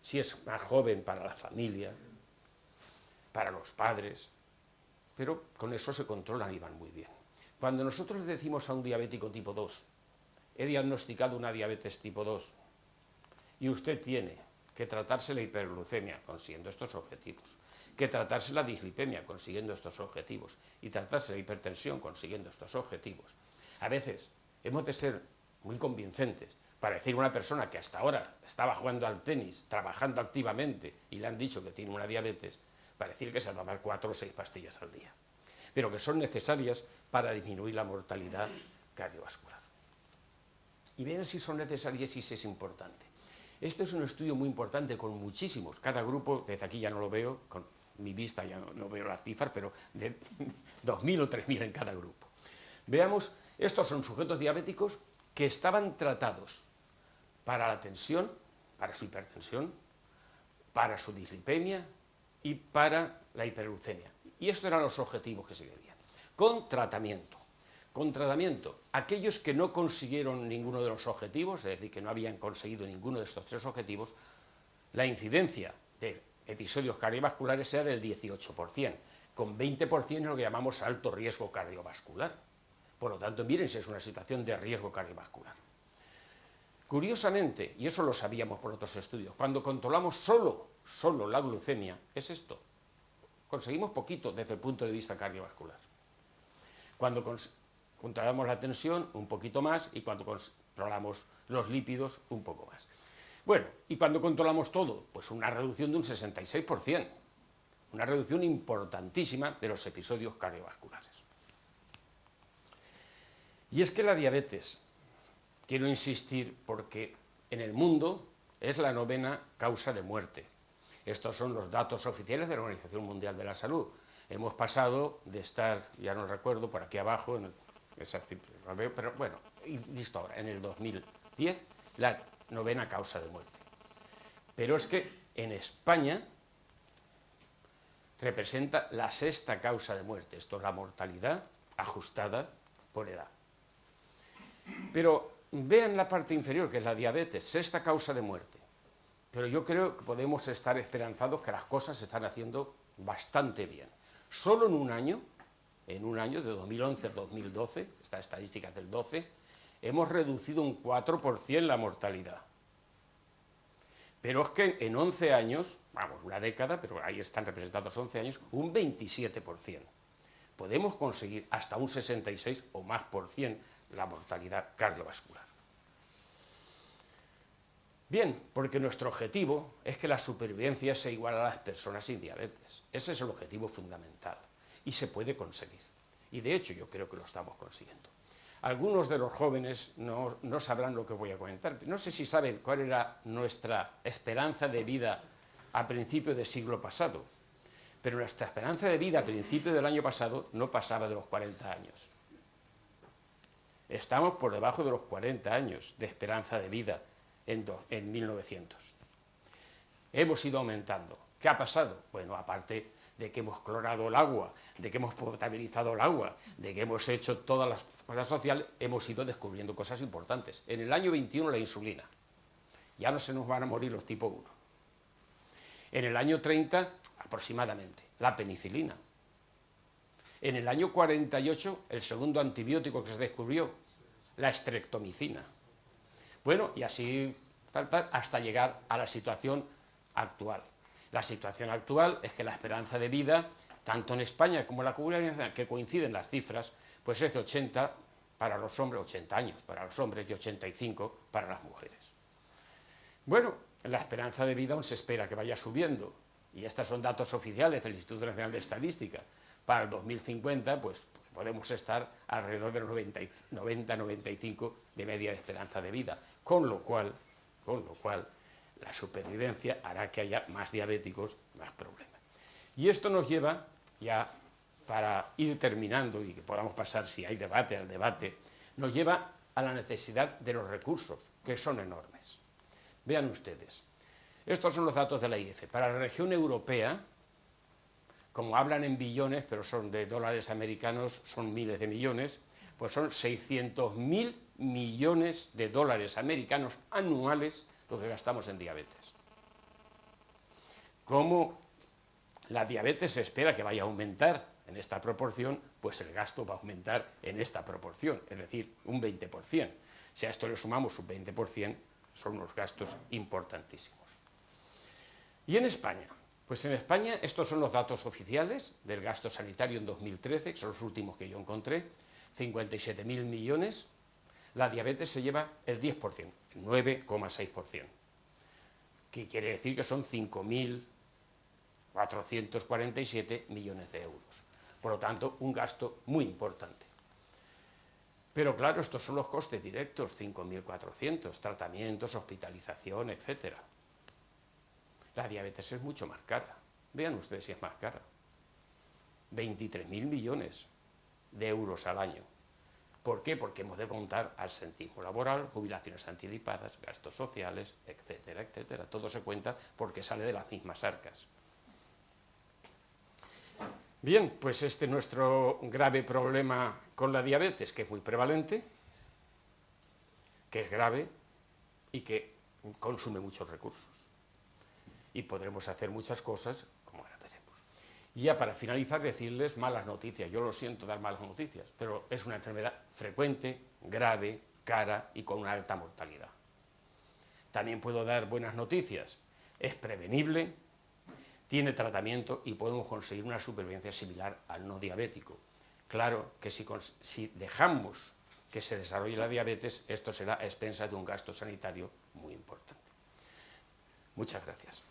[SPEAKER 3] Si es más joven, para la familia, para los padres, pero con eso se controlan y van muy bien. Cuando nosotros le decimos a un diabético tipo 2, he diagnosticado una diabetes tipo 2, y usted tiene que tratarse la hiperglucemia consiguiendo estos objetivos, que tratarse la dislipemia consiguiendo estos objetivos, y tratarse la hipertensión consiguiendo estos objetivos. A veces hemos de ser muy convincentes para decir a una persona que hasta ahora estaba jugando al tenis, trabajando activamente, y le han dicho que tiene una diabetes, para decir que se va a tomar 4 o 6 pastillas al día, pero que son necesarias para disminuir la mortalidad cardiovascular. Y vean si son necesarias y si es importante. Este es un estudio muy importante con muchísimos, cada grupo, desde aquí ya no lo veo, con mi vista ya no veo las cifras, pero de 2.000 o 3.000 en cada grupo. Veamos, estos son sujetos diabéticos que estaban tratados para la tensión, para su hipertensión, para su dislipemia y para la hiperglucemia. Y estos eran los objetivos que se querían. Con tratamiento. Con tratamiento, aquellos que no consiguieron ninguno de los objetivos, es decir, que no habían conseguido ninguno de estos 3 objetivos, la incidencia de episodios cardiovasculares era del 18%, con 20% en lo que llamamos alto riesgo cardiovascular. Por lo tanto, miren si es una situación de riesgo cardiovascular. Curiosamente, y eso lo sabíamos por otros estudios, cuando controlamos solo la glucemia, es esto. Conseguimos poquito desde el punto de vista cardiovascular. Cuando controlamos la tensión, un poquito más, y cuando controlamos los lípidos, un poco más. Bueno, y cuando controlamos todo, pues una reducción de un 66%, una reducción importantísima de los episodios cardiovasculares. Y es que la diabetes, quiero insistir, porque en el mundo es la 9ª causa de muerte. Estos son los datos oficiales de la Organización Mundial de la Salud. Hemos pasado de estar, ya no recuerdo, por aquí abajo, pero bueno, y listo ahora, en el 2010, la 9ª causa de muerte. Pero es que en España representa la 6ª causa de muerte. Esto es la mortalidad ajustada por edad. Pero vean la parte inferior, que es la diabetes, 6ª causa de muerte. Pero yo creo que podemos estar esperanzados que las cosas se están haciendo bastante bien. Solo en un año de 2011 a 2012, esta estadística es del 12, hemos reducido un 4% la mortalidad. Pero es que en 11 años, vamos, una década, pero ahí están representados 11 años, un 27%. Podemos conseguir hasta un 66 o más por cien la mortalidad cardiovascular. Bien, porque nuestro objetivo es que la supervivencia sea igual a las personas sin diabetes. Ese es el objetivo fundamental y se puede conseguir. Y de hecho yo creo que lo estamos consiguiendo. Algunos de los jóvenes no sabrán lo que voy a comentar. No sé si saben cuál era nuestra esperanza de vida a principios del siglo pasado, pero nuestra esperanza de vida a principios del año pasado no pasaba de los 40 años. Estamos por debajo de los 40 años de esperanza de vida en 1900. Hemos ido aumentando. ¿Qué ha pasado? Bueno, aparte de que hemos clorado el agua, de que hemos potabilizado el agua, de que hemos hecho todas las cosas sociales, hemos ido descubriendo cosas importantes. En el año 21 la insulina. Ya no se nos van a morir los tipo 1. En el año 30, aproximadamente, la penicilina. En el año 48, el segundo antibiótico que se descubrió, la estreptomicina. Bueno, y así hasta llegar a la situación actual. La situación actual es que la esperanza de vida, tanto en España como en la Comunidad Nacional, que coinciden las cifras, pues es de 80 para los hombres, 80 años para los hombres y 85 para las mujeres. Bueno, la esperanza de vida aún se espera que vaya subiendo, y estos son datos oficiales del Instituto Nacional de Estadística. Para el 2050, pues podemos estar alrededor de los 90-95 de media de esperanza de vida, con lo cual la supervivencia hará que haya más diabéticos, más problemas. Y esto nos lleva ya para ir terminando y que podamos pasar, si hay debate, al debate, nos lleva a la necesidad de los recursos, que son enormes. Vean ustedes, estos son los datos de la IF. Para la región europea, como hablan en billones, pero son de dólares americanos, son miles de millones, pues son 600.000 millones de dólares americanos anuales lo que gastamos en diabetes. Como la diabetes se espera que vaya a aumentar en esta proporción, pues el gasto va a aumentar en esta proporción, es decir, un 20%. Si a esto le sumamos un 20%, son unos gastos importantísimos. ¿Y en España? Pues en España estos son los datos oficiales del gasto sanitario en 2013, que son los últimos que yo encontré, 57.000 millones. La diabetes se lleva el 10%, el 9,6%, que quiere decir que son 5.447 millones de euros. Por lo tanto, un gasto muy importante. Pero claro, estos son los costes directos, 5.400, tratamientos, hospitalización, etc. La diabetes es mucho más cara. Vean ustedes si es más cara. 23.000 millones de euros al año. ¿Por qué? Porque hemos de contar absentismo laboral, jubilaciones anticipadas, gastos sociales, etcétera, etcétera. Todo se cuenta porque sale de las mismas arcas. Bien, pues este es nuestro grave problema con la diabetes, que es muy prevalente, que es grave y que consume muchos recursos. Y podremos hacer muchas cosas, como ahora veremos. Y ya para finalizar, decirles malas noticias. Yo lo siento dar malas noticias, pero es una enfermedad frecuente, grave, cara y con una alta mortalidad. También puedo dar buenas noticias. Es prevenible, tiene tratamiento y podemos conseguir una supervivencia similar al no diabético. Claro que si dejamos que se desarrolle la diabetes, esto será a expensas de un gasto sanitario muy importante. Muchas gracias.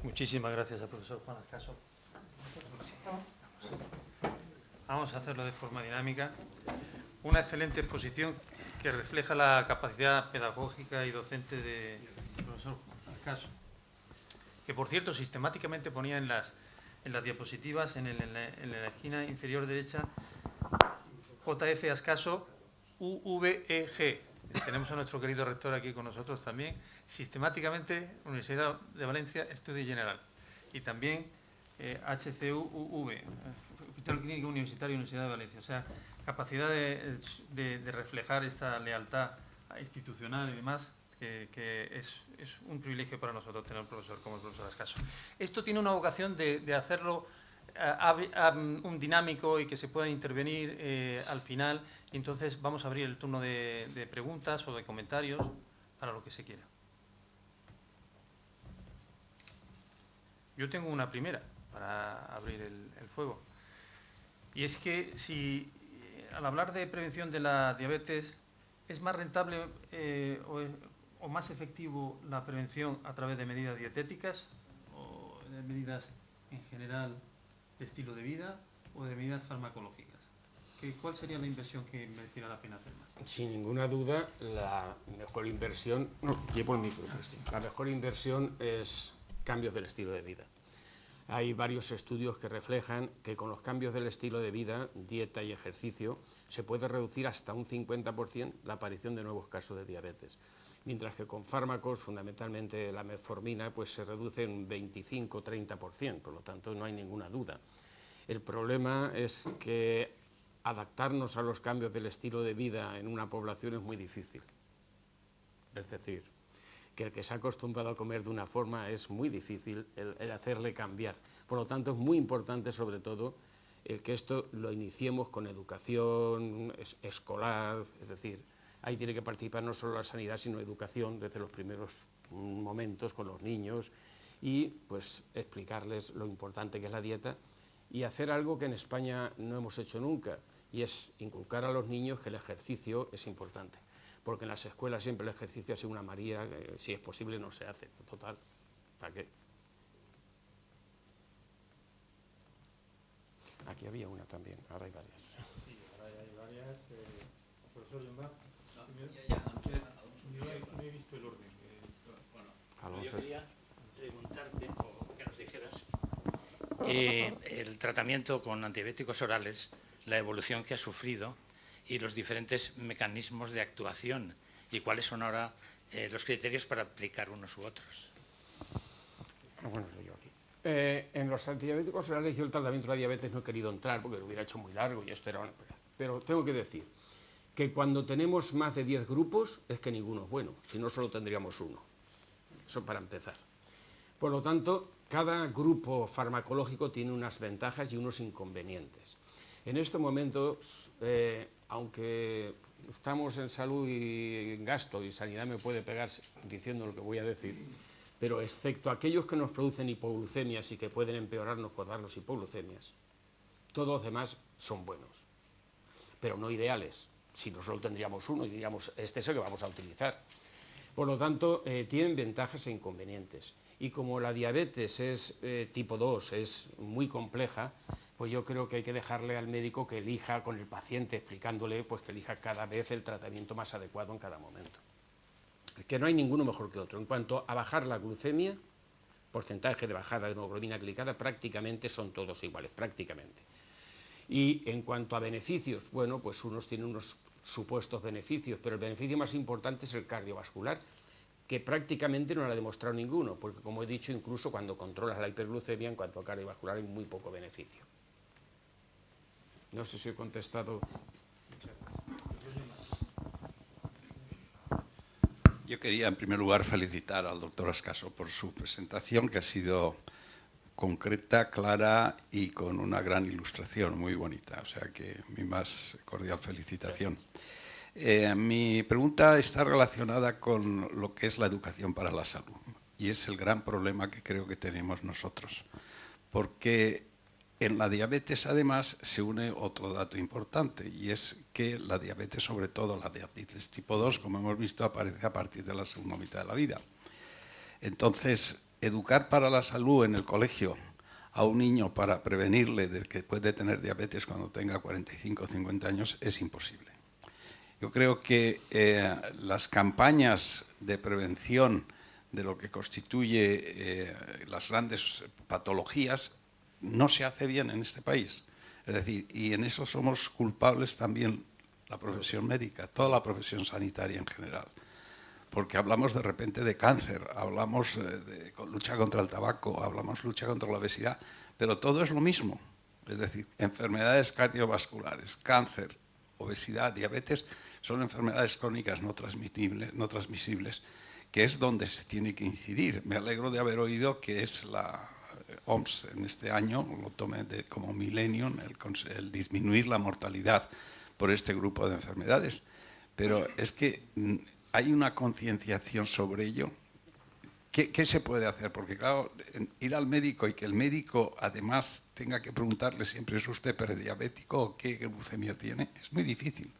[SPEAKER 2] Muchísimas gracias al profesor Juan Ascaso. Vamos a hacerlo de forma dinámica. Una excelente exposición que refleja la capacidad pedagógica y docente del profesor Juan Ascaso, que por cierto sistemáticamente ponía en las diapositivas, en la esquina inferior derecha, JF Ascaso UVEG. Tenemos a nuestro querido rector aquí con nosotros también. Sistemáticamente, Universidad de Valencia, Estudio General. Y también HCUV, Hospital Clínico Universitario, Universidad de Valencia. O sea, capacidad de reflejar esta lealtad institucional y demás, que es un privilegio para nosotros tener un profesor como el profesor Ascaso. Esto tiene una vocación de hacerlo un dinámico y que se pueda intervenir al final, y entonces vamos a abrir el turno de preguntas o de comentarios para lo que se quiera. Yo tengo una primera para abrir el fuego, y es que si al hablar de prevención de la diabetes es más rentable o más efectivo la prevención a través de medidas dietéticas o de medidas en general de estilo de vida o de medidas farmacológicas. ¿Cuál sería la inversión que mereciera la pena hacer más?
[SPEAKER 3] Sin ninguna duda, la mejor inversión, la mejor inversión es cambios del estilo de vida. Hay varios estudios que reflejan que con los cambios del estilo de vida, dieta y ejercicio, se puede reducir hasta un 50% la aparición de nuevos casos de diabetes. Mientras que con fármacos, fundamentalmente la metformina, pues se reduce un 25-30%, por lo tanto no hay ninguna duda. El problema es que adaptarnos a los cambios del estilo de vida en una población es muy difícil. Es decir, que el que se ha acostumbrado a comer de una forma es muy difícil el hacerle cambiar. Por lo tanto, es muy importante, sobre todo, el que esto lo iniciemos con educación escolar, es decir, ahí tiene que participar no solo la sanidad, sino educación desde los primeros momentos con los niños y pues explicarles lo importante que es la dieta y hacer algo que en España no hemos hecho nunca, y es inculcar a los niños que el ejercicio es importante, porque en las escuelas siempre el ejercicio ha sido una María, si es posible no se hace, total, ¿para qué? Aquí había una también, ahora hay varias.
[SPEAKER 2] Sí, ahora hay varias. Profesor Llombá. No he visto el orden.
[SPEAKER 4] Bueno, yo quería preguntarte, o que nos dijeras, el tratamiento con antibióticos orales, la evolución que ha sufrido y los diferentes mecanismos de actuación y cuáles son ahora los criterios para aplicar unos u otros.
[SPEAKER 3] Bueno, yo aquí. En los antidiabéticos orales yo el tratamiento de la diabetes no he querido entrar porque lo hubiera hecho muy largo y esto era una... Pero tengo que decir que cuando tenemos más de 10 grupos es que ninguno es bueno, si no solo tendríamos uno. Eso para empezar. Por lo tanto, cada grupo farmacológico tiene unas ventajas y unos inconvenientes. En estos momentos, aunque estamos en salud y en gasto, y sanidad me puede pegar diciendo lo que voy a decir, pero excepto aquellos que nos producen hipoglucemias y que pueden empeorarnos por darnos hipoglucemias, todos los demás son buenos, pero no ideales. Si no solo tendríamos uno y diríamos, este es el que vamos a utilizar. Por lo tanto, tienen ventajas e inconvenientes. Y como la diabetes es tipo 2, es muy compleja, pues yo creo que hay que dejarle al médico que elija con el paciente, explicándole pues, que elija cada vez el tratamiento más adecuado en cada momento. Es que no hay ninguno mejor que otro. En cuanto a bajar la glucemia, porcentaje de bajada de hemoglobina glicada, prácticamente son todos iguales, prácticamente. Y en cuanto a beneficios, bueno, pues unos tienen unos supuestos beneficios, pero el beneficio más importante es el cardiovascular, que prácticamente no lo ha demostrado ninguno, porque como he dicho, incluso cuando controlas la hiperglucemia, en cuanto a cardiovascular hay muy poco beneficio. No sé si he contestado.
[SPEAKER 1] Yo quería, en primer lugar, felicitar al doctor Ascaso por su presentación, que ha sido concreta, clara y con una gran ilustración, muy bonita. O sea que mi más cordial felicitación. Mi pregunta está relacionada con lo que es la educación para la salud. Y es el gran problema que creo que tenemos nosotros. Porque en la diabetes, además, se une otro dato importante, y es que la diabetes, sobre todo la diabetes tipo 2, como hemos visto, aparece a partir de la segunda mitad de la vida. Entonces, educar para la salud en el colegio a un niño para prevenirle de que puede tener diabetes cuando tenga 45 o 50 años es imposible. Yo creo que las campañas de prevención de lo que constituye las grandes patologías no se hace bien en este país. Es decir, y en eso somos culpables también la profesión médica, toda la profesión sanitaria en general. Porque hablamos de repente de cáncer, hablamos de lucha contra el tabaco, hablamos lucha contra la obesidad, pero todo es lo mismo. Es decir, enfermedades cardiovasculares, cáncer, obesidad, diabetes, son enfermedades crónicas no transmisibles, que es donde se tiene que incidir. Me alegro de haber oído que es la OMS en este año, lo tomé como millennium, el disminuir la mortalidad por este grupo de enfermedades. Pero es que hay una concienciación sobre ello. ¿Qué se puede hacer? Porque claro, ir al médico y que el médico además tenga que preguntarle siempre ¿es usted prediabético o qué glucemia tiene? Es muy difícil.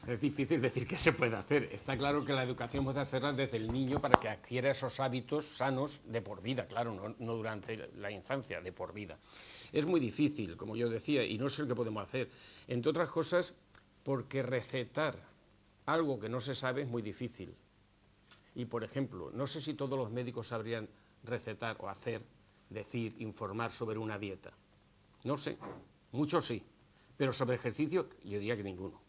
[SPEAKER 3] Es difícil decir qué se puede hacer. Está claro que la educación puede hacerla desde el niño para que adquiera esos hábitos sanos de por vida, claro, no durante la infancia, de por vida. Es muy difícil, como yo decía, y no sé qué podemos hacer. Entre otras cosas, porque recetar algo que no se sabe es muy difícil. Y, por ejemplo, no sé si todos los médicos sabrían recetar o decir, informar sobre una dieta. No sé, muchos sí, pero sobre ejercicio yo diría que ninguno.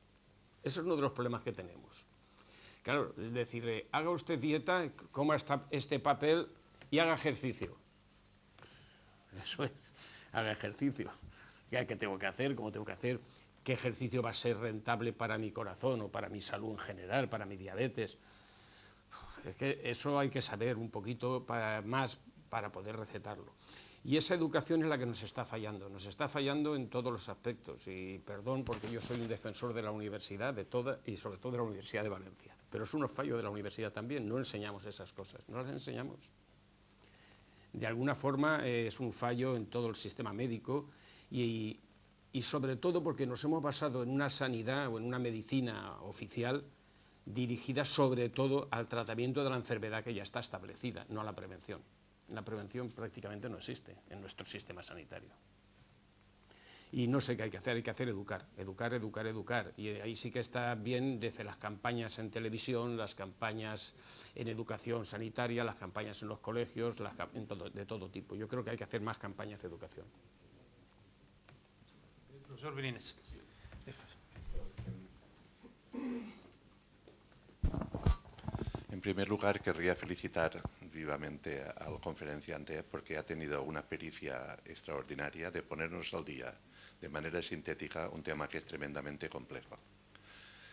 [SPEAKER 3] Eso es uno de los problemas que tenemos. Claro, decirle, haga usted dieta, coma este papel y haga ejercicio. Eso es, haga ejercicio. ¿Qué tengo que hacer? ¿Cómo tengo que hacer? ¿Qué ejercicio va a ser rentable para mi corazón o para mi salud en general, para mi diabetes? Es que eso hay que saber un poquito más para poder recetarlo. Y esa educación es la que nos está fallando en todos los aspectos. Y perdón, porque yo soy un defensor de la universidad, de toda, y sobre todo de la Universidad de Valencia. Pero es un fallo de la universidad también, no enseñamos esas cosas, no las enseñamos. De alguna forma es un fallo en todo el sistema médico y sobre todo porque nos hemos basado en una sanidad o en una medicina oficial dirigida sobre todo al tratamiento de la enfermedad que ya está establecida, no a la prevención. La prevención prácticamente no existe en nuestro sistema sanitario. Y no sé qué hay que hacer educar, educar, educar, educar. Y ahí sí que está bien desde las campañas en televisión, las campañas en educación sanitaria, las campañas en los colegios, de todo tipo. Yo creo que hay que hacer más campañas de educación.
[SPEAKER 2] Profesor Brines.
[SPEAKER 5] En primer lugar, querría felicitar vivamente al conferenciante porque ha tenido una pericia extraordinaria de ponernos al día de manera sintética un tema que es tremendamente complejo.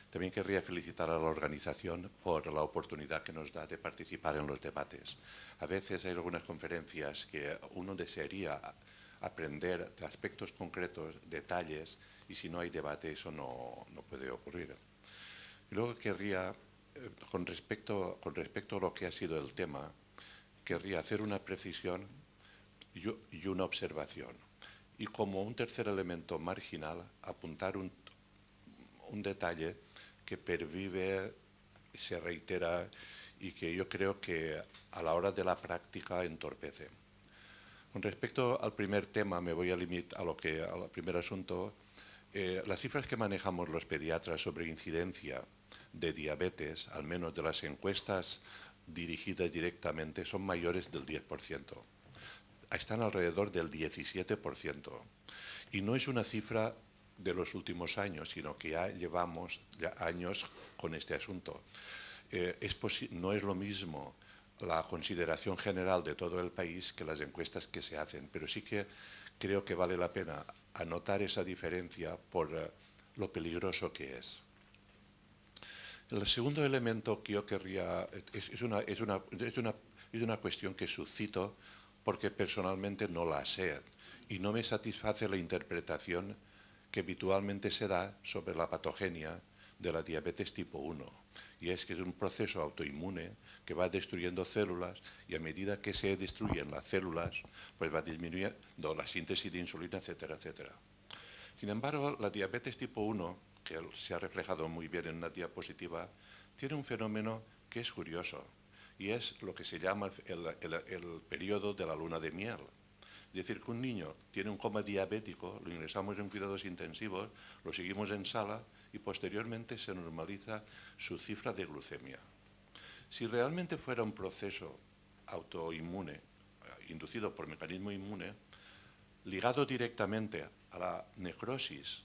[SPEAKER 5] También querría felicitar a la organización por la oportunidad que nos da de participar en los debates. A veces hay algunas conferencias que uno desearía aprender de aspectos concretos, detalles, y si no hay debate eso no puede ocurrir. Y luego querría, con respecto a lo que ha sido el tema, querría hacer una precisión y una observación. Y como un tercer elemento marginal, apuntar un detalle que pervive, se reitera y que yo creo que a la hora de la práctica entorpece. Con respecto al primer tema, me voy a limitar al primer asunto. Las cifras que manejamos los pediatras sobre incidencia de diabetes, al menos de las encuestas dirigidas directamente, son mayores del 10%. Están alrededor del 17%. Y no es una cifra de los últimos años, sino que ya llevamos años con este asunto. No es lo mismo la consideración general de todo el país que las encuestas que se hacen, pero sí que creo que vale la pena anotar esa diferencia por lo peligroso que es. El segundo elemento que yo querría es una cuestión que suscito porque personalmente no la sé y no me satisface la interpretación que habitualmente se da sobre la patogenia de la diabetes tipo 1, y es que es un proceso autoinmune que va destruyendo células y a medida que se destruyen las células, pues va disminuyendo la síntesis de insulina, etcétera, etcétera. Sin embargo, la diabetes tipo 1, que se ha reflejado muy bien en una diapositiva, tiene un fenómeno que es curioso, y es lo que se llama el periodo de la luna de miel. Es decir, que un niño tiene un coma diabético, lo ingresamos en cuidados intensivos, lo seguimos en sala y posteriormente se normaliza su cifra de glucemia. Si realmente fuera un proceso autoinmune, inducido por mecanismo inmune, ligado directamente a la necrosis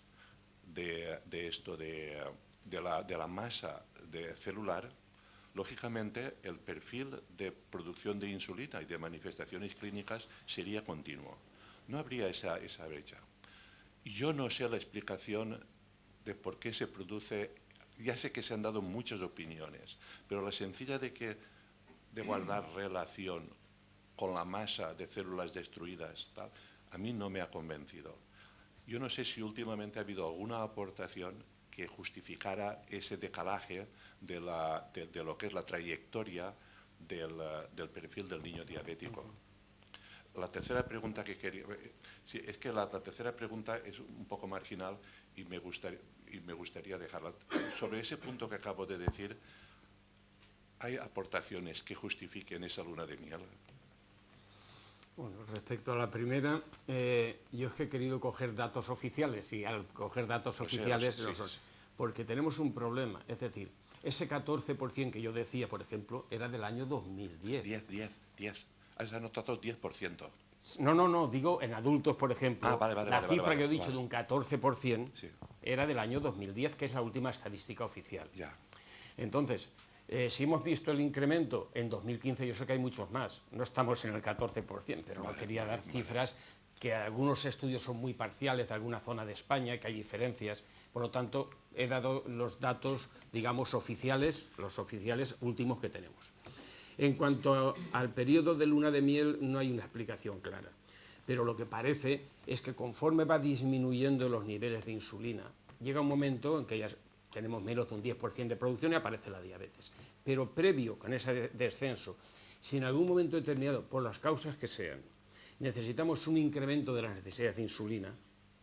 [SPEAKER 5] de la masa celular, lógicamente el perfil de producción de insulina y de manifestaciones clínicas sería continuo. No habría esa brecha. Yo no sé la explicación de por qué se produce, ya sé que se han dado muchas opiniones, pero la sencilla de guardar relación con la masa de células destruidas, tal, a mí no me ha convencido. Yo no sé si últimamente ha habido alguna aportación que justificara ese decalaje de lo que es la trayectoria del perfil del niño diabético. La tercera pregunta que quería... Sí, es que la tercera pregunta es un poco marginal y me gustaría dejarla. Sobre ese punto que acabo de decir, ¿hay aportaciones que justifiquen esa luna de miel?
[SPEAKER 3] Bueno, respecto a la primera, yo es que he querido coger datos oficiales y al coger datos oficiales, porque tenemos un problema, es decir, ese 14% que yo decía, por ejemplo, era del año 2010.
[SPEAKER 5] 10. Has anotado 10%.
[SPEAKER 3] No, digo en adultos, por ejemplo, la cifra que he dicho de un 14%
[SPEAKER 5] sí,
[SPEAKER 3] era del año 2010, que es la última estadística oficial.
[SPEAKER 5] Ya.
[SPEAKER 3] Entonces, si hemos visto el incremento en 2015, yo sé que hay muchos más, no estamos en el 14%, pero no quería dar cifras, que algunos estudios son muy parciales de alguna zona de España, que hay diferencias, por lo tanto, he dado los datos, digamos, oficiales, los oficiales últimos que tenemos. En cuanto al periodo de luna de miel, no hay una explicación clara, pero lo que parece es que conforme va disminuyendo los niveles de insulina, llega un momento en que ya tenemos menos de un 10% de producción y aparece la diabetes. Pero previo con ese descenso, si en algún momento determinado, por las causas que sean, necesitamos un incremento de las necesidades de insulina,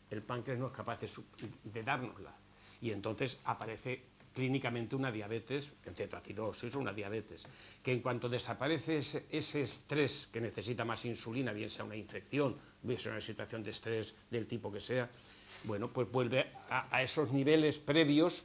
[SPEAKER 3] el páncreas no es capaz de dárnosla. Y entonces aparece clínicamente una diabetes en cetoacidosis o una diabetes, que en cuanto desaparece ese estrés que necesita más insulina, bien sea una infección, bien sea una situación de estrés del tipo que sea, bueno, pues vuelve a esos niveles previos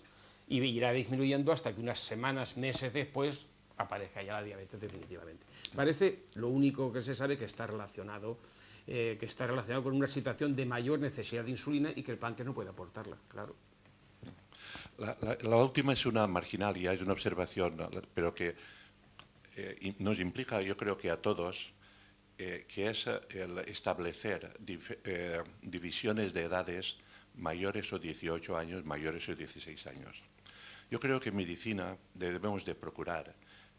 [SPEAKER 3] y irá disminuyendo hasta que unas semanas, meses después aparezca ya la diabetes definitivamente. Parece lo único que se sabe que está relacionado con una situación de mayor necesidad de insulina y que el páncreas no puede aportarla, claro.
[SPEAKER 5] La última es una marginalia, es una observación, pero que nos implica, yo creo que a todos, que es el establecer divisiones de edades mayores o 18 años, mayores o 16 años. Yo creo que en medicina debemos de procurar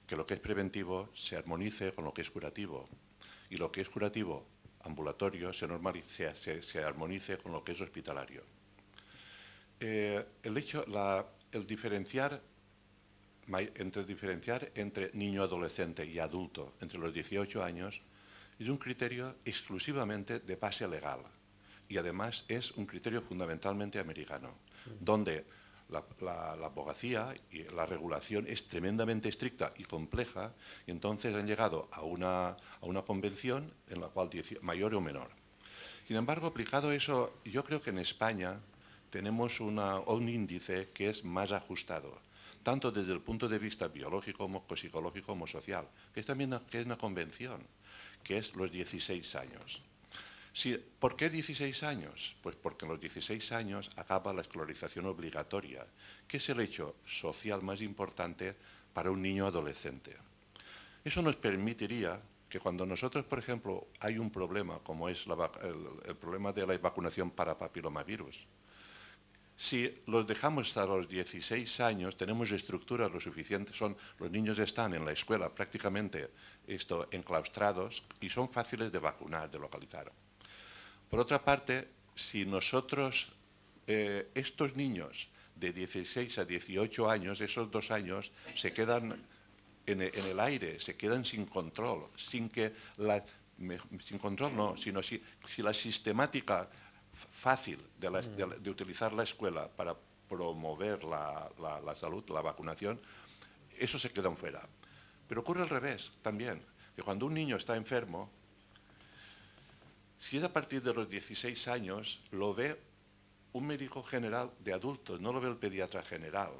[SPEAKER 5] que lo que es preventivo se armonice con lo que es curativo y lo que es curativo ambulatorio se armonice con lo que es hospitalario. El diferenciar entre niño, adolescente y adulto entre los 18 años es un criterio exclusivamente de base legal y además es un criterio fundamentalmente americano, donde la abogacía y la regulación es tremendamente estricta y compleja, y entonces han llegado a una convención en la cual mayor o menor. Sin embargo, aplicado eso, yo creo que en España tenemos un índice que es más ajustado, tanto desde el punto de vista biológico como psicológico como social, que es una convención, que es los 16 años. ¿Por qué 16 años? Pues porque en los 16 años acaba la escolarización obligatoria, que es el hecho social más importante para un niño adolescente. Eso nos permitiría que cuando nosotros, por ejemplo, hay un problema, como es el problema de la vacunación para papilomavirus, si los dejamos hasta los 16 años, tenemos estructuras lo suficientes, los niños están en la escuela prácticamente enclaustrados y son fáciles de vacunar, de localizar. Por otra parte, si nosotros, estos niños de 16 a 18 años, esos 2 años, se quedan en el aire, se quedan sin control, sin control no, sino si la sistemática fácil de utilizar la escuela para promover la salud, la vacunación, eso se queda fuera. Pero ocurre al revés también, que cuando un niño está enfermo, si es a partir de los 16 años, lo ve un médico general de adultos, no lo ve el pediatra general.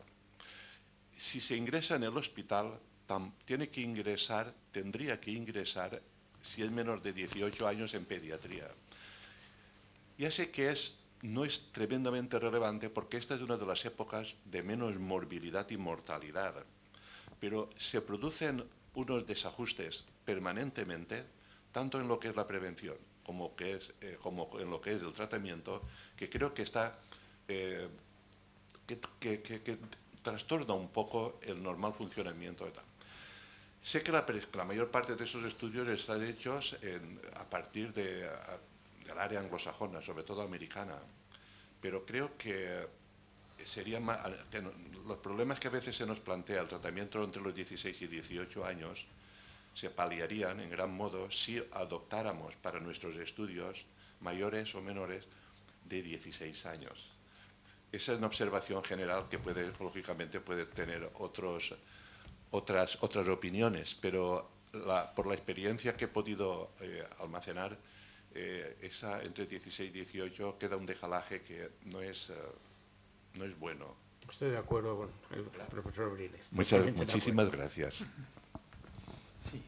[SPEAKER 5] Si se ingresa en el hospital, tendría que ingresar, si es menor de 18 años, en pediatría. Ya sé que no es tremendamente relevante porque esta es una de las épocas de menos morbilidad y mortalidad, pero se producen unos desajustes permanentemente, tanto en lo que es la prevención como en lo que es el tratamiento, que creo que que trastorna un poco el normal funcionamiento de tal. Sé que la mayor parte de esos estudios están hechos a partir del área anglosajona, sobre todo americana, pero creo que los problemas que a veces se nos plantea el tratamiento entre los 16 y 18 años se paliarían en gran modo si adoptáramos para nuestros estudios mayores o menores de 16 años. Esa es una observación general que lógicamente puede tener otras opiniones, pero por la experiencia que he podido almacenar, esa entre 16 y 18 queda un decalaje que no es bueno.
[SPEAKER 3] Estoy de acuerdo con el profesor Brines.
[SPEAKER 5] Muchísimas gracias.
[SPEAKER 2] Sí.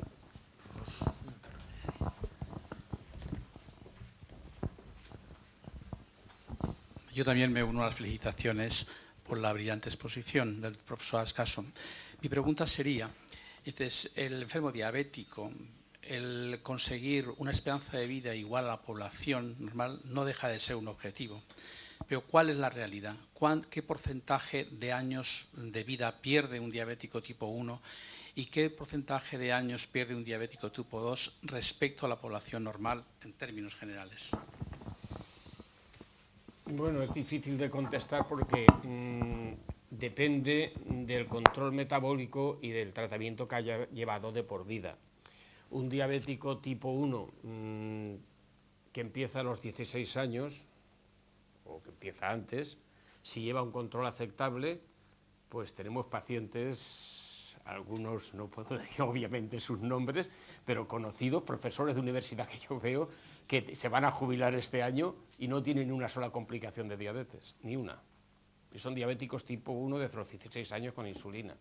[SPEAKER 6] Yo también me uno a las felicitaciones por la brillante exposición del profesor Ascaso. Mi pregunta sería, el enfermo diabético, el conseguir una esperanza de vida igual a la población normal no deja de ser un objetivo. Pero ¿cuál es la realidad? ¿Qué porcentaje de años de vida pierde un diabético tipo 1 y qué porcentaje de años pierde un diabético tipo 2 respecto a la población normal en términos generales?
[SPEAKER 3] Bueno, es difícil de contestar porque depende del control metabólico y del tratamiento que haya llevado de por vida. Un diabético tipo 1 que empieza a los 16 años, o que empieza antes, si lleva un control aceptable, pues tenemos pacientes algunos no puedo decir obviamente sus nombres, pero conocidos, profesores de universidad que yo veo, que se van a jubilar este año y no tienen ni una sola complicación de diabetes, ni una. Y son diabéticos tipo 1 desde los 16 años con insulina.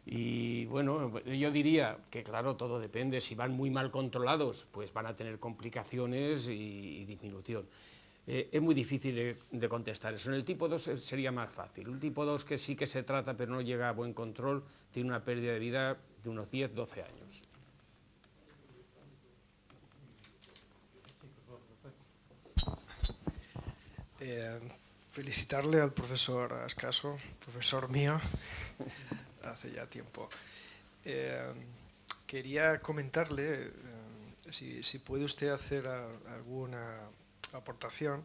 [SPEAKER 3] Y bueno, yo diría que claro, todo depende, si van muy mal controlados, pues van a tener complicaciones y disminución. Es muy difícil de contestar eso. En el tipo 2 sería más fácil. Un tipo 2 que sí que se trata pero no llega a buen control, tiene una pérdida de vida de unos 10, 12 años.
[SPEAKER 7] Felicitarle al profesor Ascaso, profesor mío, hace ya tiempo. Quería comentarle si puede usted hacer alguna aportación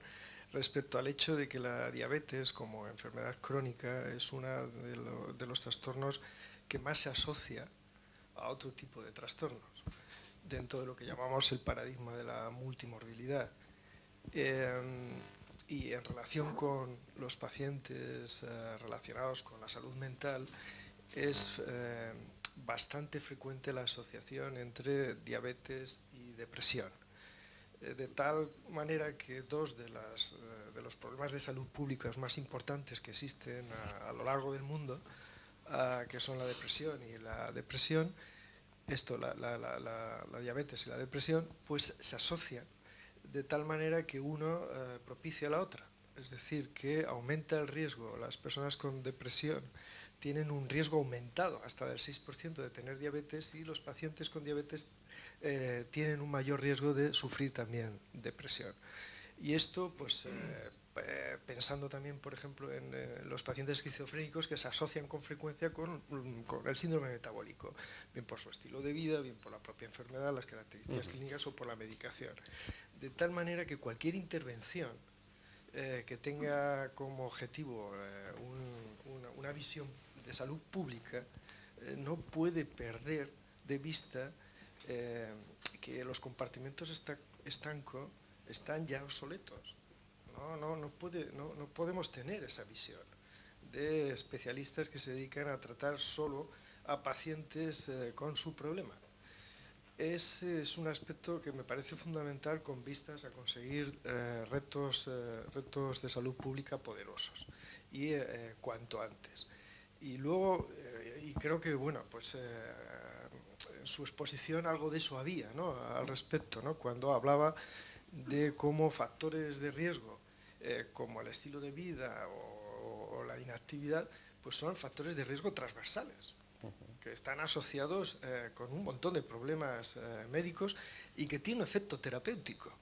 [SPEAKER 7] respecto al hecho de que la diabetes como enfermedad crónica es uno de los trastornos que más se asocia a otro tipo de trastornos dentro de lo que llamamos el paradigma de la multimorbilidad. Y en relación con los pacientes relacionados con la salud mental, es bastante frecuente la asociación entre diabetes y depresión. De tal manera que dos de los problemas de salud pública más importantes que existen a lo largo del mundo, que son la depresión y la depresión, la diabetes y la depresión, pues se asocian de tal manera que uno propicia a la otra. Es decir, que aumenta el riesgo. Las personas con depresión tienen un riesgo aumentado hasta del 6% de tener diabetes, y los pacientes con diabetes tienen un mayor riesgo de sufrir también depresión. Y esto, pues, pensando también, por ejemplo, en los pacientes esquizofrénicos que se asocian con frecuencia con el síndrome metabólico, bien por su estilo de vida, bien por la propia enfermedad, las características clínicas o por la medicación. De tal manera que cualquier intervención que tenga como objetivo una visión de salud pública no puede perder de vista que los compartimentos estancos están ya obsoletos. No podemos tener esa visión de especialistas que se dedican a tratar solo a pacientes con su problema. Ese es un aspecto que me parece fundamental con vistas a conseguir retos de salud pública poderosos y cuanto antes. Y luego, y creo que, bueno, pues en su exposición algo de eso había, ¿no?, al respecto, ¿no?, cuando hablaba de cómo factores de riesgo, como el estilo de vida o la inactividad, pues son factores de riesgo transversales, que están asociados con un montón de problemas médicos y que tienen un efecto terapéutico.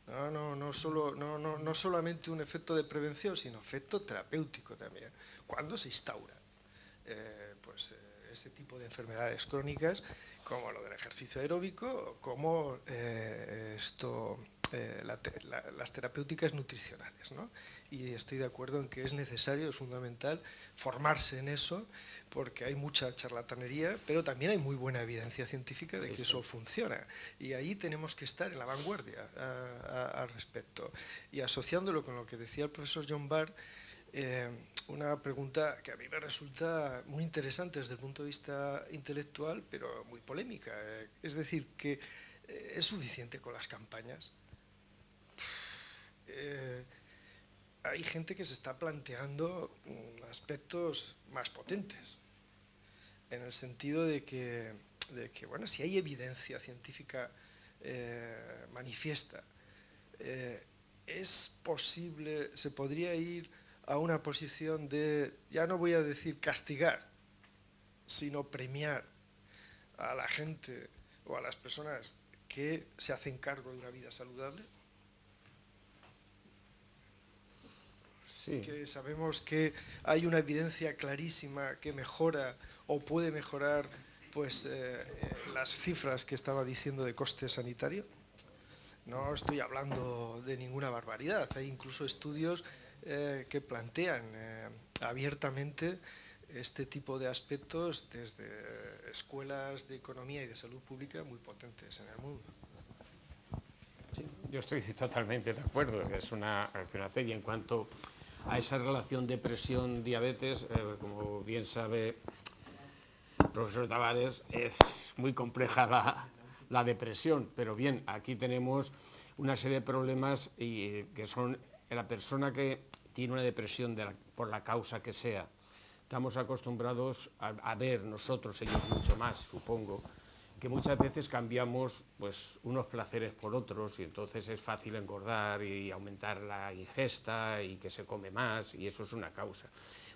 [SPEAKER 7] No solamente un efecto de prevención, sino efecto terapéutico también, cuando se instaura ese tipo de enfermedades crónicas, como lo del ejercicio aeróbico, como las terapéuticas nutricionales, ¿no? Y estoy de acuerdo en que es necesario, es fundamental formarse en eso, porque hay mucha charlatanería, pero también hay muy buena evidencia científica de que eso funciona. Y ahí tenemos que estar en la vanguardia al respecto. Y asociándolo con lo que decía el profesor John Barr, una pregunta que a mí me resulta muy interesante desde el punto de vista intelectual, pero muy polémica. Es decir, que ¿es suficiente con las campañas? Hay gente que se está planteando aspectos más potentes, en el sentido de que bueno, si hay evidencia científica manifiesta, es posible, se podría ir a una posición de, ya no voy a decir castigar, sino premiar a la gente o a las personas que se hacen cargo de una vida saludable. Sí. Que sabemos que hay una evidencia clarísima que mejora o puede mejorar pues las cifras que estaba diciendo de coste sanitario. No estoy hablando de ninguna barbaridad, hay incluso estudios que plantean abiertamente este tipo de aspectos desde escuelas de economía y de salud pública muy potentes en el mundo.
[SPEAKER 3] Sí, yo estoy totalmente de acuerdo, es una acción a hacer. Y en cuanto a esa relación depresión-diabetes, como bien sabe profesor Tavares, es muy compleja la depresión, pero bien, aquí tenemos una serie de problemas que son la persona que tiene una depresión por la causa que sea. Estamos acostumbrados a ver nosotros, ellos mucho más, supongo, que muchas veces cambiamos pues, unos placeres por otros y entonces es fácil engordar y aumentar la ingesta y que se come más, y eso es una causa.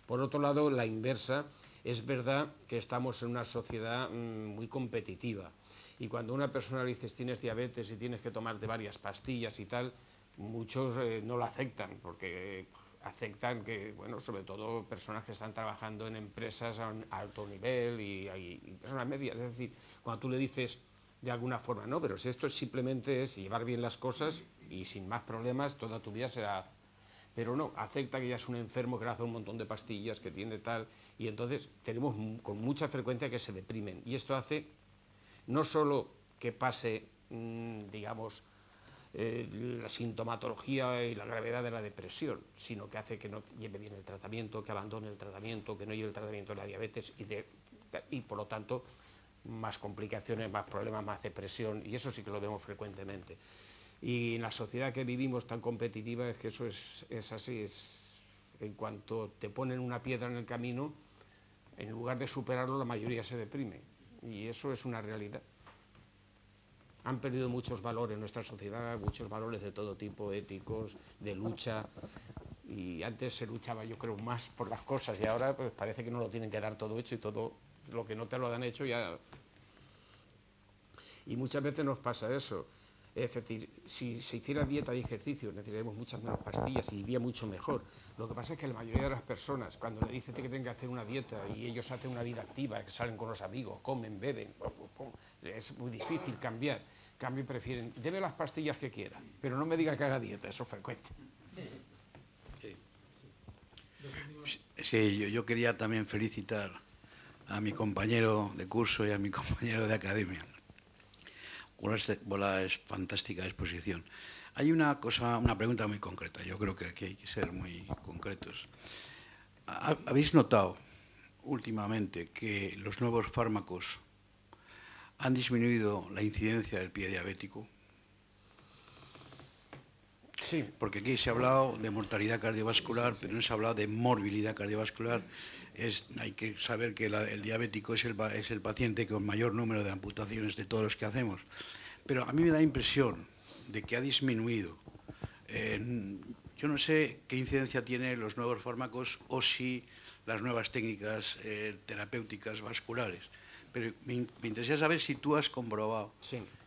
[SPEAKER 3] Por otro lado, la inversa, es verdad que estamos en una sociedad muy competitiva, y cuando una persona le dices tienes diabetes y tienes que tomarte varias pastillas y tal, muchos no lo aceptan, porque aceptan que, bueno, sobre todo personas que están trabajando en empresas a alto nivel y personas medias, es decir, cuando tú le dices de alguna forma, no, pero si esto simplemente es llevar bien las cosas y sin más problemas toda tu vida será... Pero no, acepta que ya es un enfermo que le hace un montón de pastillas, que tiene tal, y entonces tenemos con mucha frecuencia que se deprimen, y esto hace no solo que pase, digamos, la sintomatología y la gravedad de la depresión, sino que hace que no lleve bien el tratamiento, que abandone el tratamiento, que no lleve el tratamiento de la diabetes y por lo tanto más complicaciones, más problemas, más depresión, y eso sí que lo vemos frecuentemente. Y en la sociedad que vivimos tan competitiva es que eso es así, en cuanto te ponen una piedra en el camino, en lugar de superarlo la mayoría se deprime, y eso es una realidad. Han perdido muchos valores en nuestra sociedad, muchos valores de todo tipo, éticos, de lucha, y antes se luchaba yo creo más por las cosas y ahora pues parece que no lo tienen que dar todo hecho y todo lo que no te lo han hecho ya... Y muchas veces nos pasa eso, es decir, si se hiciera dieta y ejercicio necesitaríamos muchas menos pastillas y iría mucho mejor. Lo que pasa es que la mayoría de las personas, cuando le dicen que tienen que hacer una dieta y ellos hacen una vida activa, que salen con los amigos, comen, beben, es muy difícil cambiar. En cambio prefieren, deme las pastillas que quiera, pero no me diga que haga dieta, eso es frecuente.
[SPEAKER 8] Sí, yo quería también felicitar a mi compañero de curso y a mi compañero de academia por la fantástica exposición. Hay una pregunta muy concreta, yo creo que aquí hay que ser muy concretos. ¿Habéis notado últimamente que los nuevos fármacos han disminuido la incidencia del pie diabético?
[SPEAKER 3] Sí.
[SPEAKER 8] Porque aquí se ha hablado de mortalidad cardiovascular, pero no se ha hablado de morbilidad cardiovascular. Hay que saber que el diabético es el paciente con mayor número de amputaciones de todos los que hacemos. Pero a mí me da impresión de que ha disminuido. Yo no sé qué incidencia tienen los nuevos fármacos o si las nuevas técnicas terapéuticas vasculares. Pero me interesa saber si tú has comprobado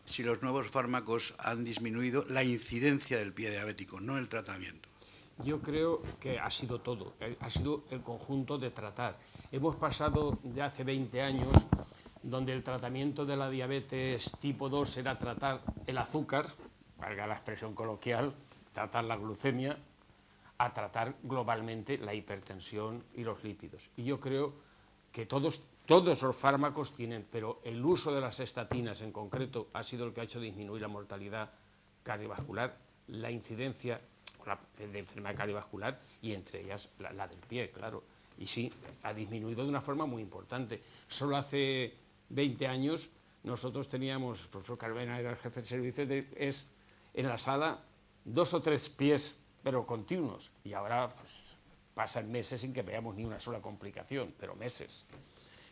[SPEAKER 8] si los nuevos fármacos han disminuido la incidencia del pie diabético, no el tratamiento.
[SPEAKER 3] Yo creo que ha sido todo, ha sido el conjunto de tratar. Hemos pasado de hace 20 años, donde el tratamiento de la diabetes tipo 2 era tratar el azúcar, valga la expresión coloquial, tratar la glucemia, a tratar globalmente la hipertensión y los lípidos. Y yo creo que todos los fármacos tienen, pero el uso de las estatinas en concreto ha sido el que ha hecho disminuir la mortalidad cardiovascular, la incidencia de enfermedad cardiovascular y entre ellas la del pie, claro. Y sí, ha disminuido de una forma muy importante. Solo hace 20 años nosotros teníamos, el profesor Carvena era el jefe de servicio, en la sala 2 o 3 pies, pero continuos, y ahora pues, pasan meses sin que veamos ni una sola complicación, pero meses.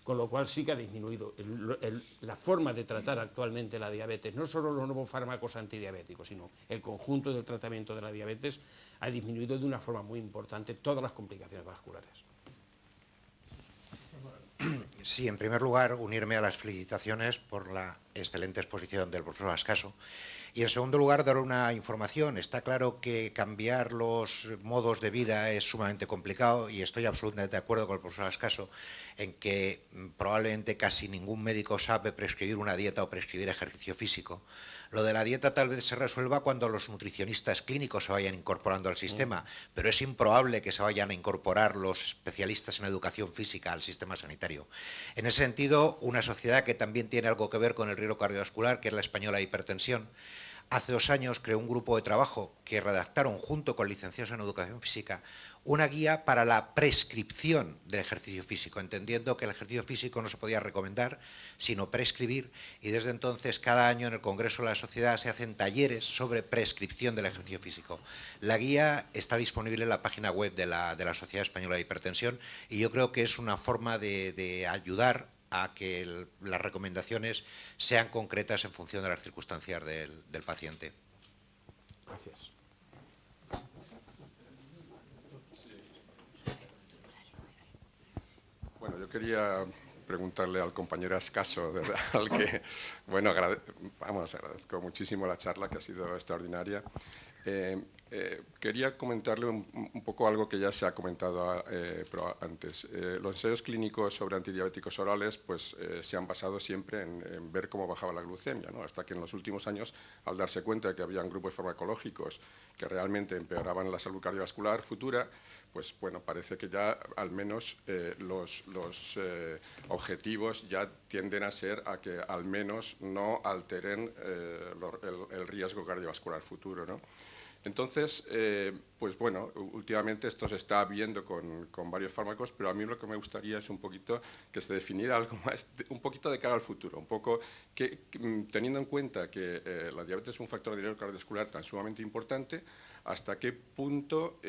[SPEAKER 3] Con lo cual sí que ha disminuido la forma de tratar actualmente la diabetes, no solo los nuevos fármacos antidiabéticos, sino el conjunto del tratamiento de la diabetes ha disminuido de una forma muy importante todas las complicaciones vasculares.
[SPEAKER 9] Sí, en primer lugar, unirme a las felicitaciones por la excelente exposición del profesor Ascaso. Y en segundo lugar, dar una información. Está claro que cambiar los modos de vida es sumamente complicado y estoy absolutamente de acuerdo con el profesor Ascaso en que probablemente casi ningún médico sabe prescribir una dieta o prescribir ejercicio físico. Lo de la dieta tal vez se resuelva cuando los nutricionistas clínicos se vayan incorporando al sistema, pero es improbable que se vayan a incorporar los especialistas en educación física al sistema sanitario. En ese sentido, una sociedad que también tiene algo que ver con el riesgo cardiovascular, que es la española hipertensión, hace 2 años creó un grupo de trabajo que redactaron junto con licenciados en Educación Física una guía para la prescripción del ejercicio físico, entendiendo que el ejercicio físico no se podía recomendar, sino prescribir, y desde entonces cada año en el Congreso de la Sociedad se hacen talleres sobre prescripción del ejercicio físico. La guía está disponible en la página web de la Sociedad Española de Hipertensión y yo creo que es una forma de ayudar a que las recomendaciones sean concretas en función de las circunstancias del paciente.
[SPEAKER 3] Gracias.
[SPEAKER 10] Bueno, yo quería preguntarle al compañero Ascaso, ¿verdad? Al que, bueno, agradezco muchísimo la charla, que ha sido extraordinaria. Quería comentarle un poco algo que ya se ha comentado antes. Los ensayos clínicos sobre antidiabéticos orales pues, se han basado siempre en ver cómo bajaba la glucemia, ¿no? Hasta que en los últimos años, al darse cuenta de que habían grupos farmacológicos que realmente empeoraban la salud cardiovascular futura, pues bueno, parece que ya al menos los objetivos ya tienden a ser a que al menos no alteren el riesgo cardiovascular futuro, ¿no? Entonces, pues bueno, últimamente esto se está viendo con varios fármacos, pero a mí lo que me gustaría es un poquito que se definiera algo más, un poquito de cara al futuro, un poco que teniendo en cuenta que la diabetes es un factor de riesgo cardiovascular tan sumamente importante, hasta qué punto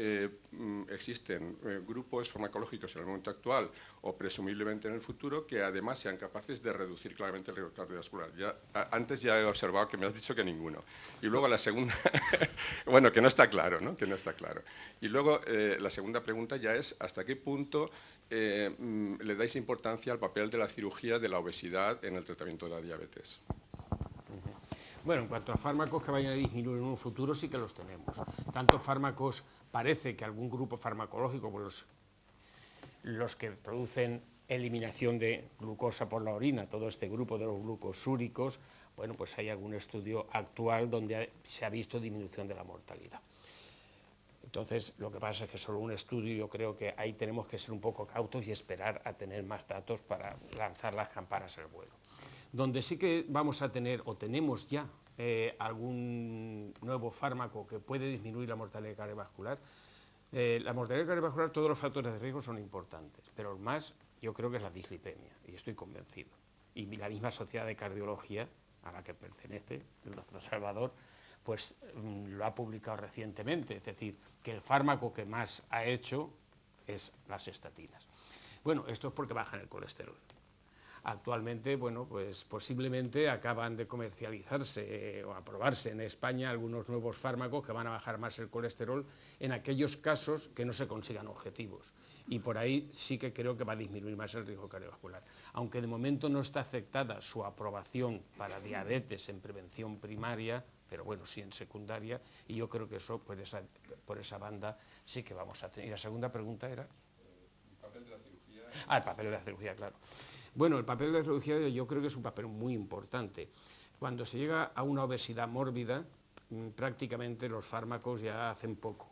[SPEAKER 10] existen grupos farmacológicos en el momento actual o presumiblemente en el futuro que además sean capaces de reducir claramente el riesgo cardiovascular. Antes ya he observado que me has dicho que ninguno. Y luego la segunda, bueno, que no está claro, ¿no? Que no está claro. Y luego la segunda pregunta ya es hasta qué punto le dais importancia al papel de la cirugía de la obesidad en el tratamiento de la diabetes.
[SPEAKER 3] Bueno, en cuanto a fármacos que vayan a disminuir en un futuro, sí que los tenemos. Tanto fármacos, parece que algún grupo farmacológico, pues los que producen eliminación de glucosa por la orina, todo este grupo de los glucosúricos, bueno, pues hay algún estudio actual donde se ha visto disminución de la mortalidad. Entonces, lo que pasa es que solo un estudio, yo creo que ahí tenemos que ser un poco cautos y esperar a tener más datos para lanzar las campanas al vuelo. Donde sí que vamos a tener, o tenemos ya, algún nuevo fármaco que puede disminuir la mortalidad cardiovascular. La mortalidad cardiovascular, todos los factores de riesgo son importantes, pero el más yo creo que es la dislipemia, y estoy convencido. Y la misma Sociedad de Cardiología, a la que pertenece el doctor Salvador, pues lo ha publicado recientemente, es decir, que el fármaco que más ha hecho es las estatinas. Bueno, esto es porque bajan el colesterol. Actualmente, bueno, pues posiblemente acaban de comercializarse o aprobarse en España algunos nuevos fármacos que van a bajar más el colesterol en aquellos casos que no se consigan objetivos. Y por ahí sí que creo que va a disminuir más el riesgo cardiovascular. Aunque de momento no está aceptada su aprobación para diabetes en prevención primaria, pero bueno, sí en secundaria, y yo creo que eso, por esa banda, sí que vamos a tener. Y la segunda pregunta era...
[SPEAKER 10] ¿El papel de la cirugía?
[SPEAKER 3] Ah, el papel de la cirugía, claro. Bueno, el papel de la cirugía yo creo que es un papel muy importante. Cuando se llega a una obesidad mórbida, prácticamente los fármacos ya hacen poco.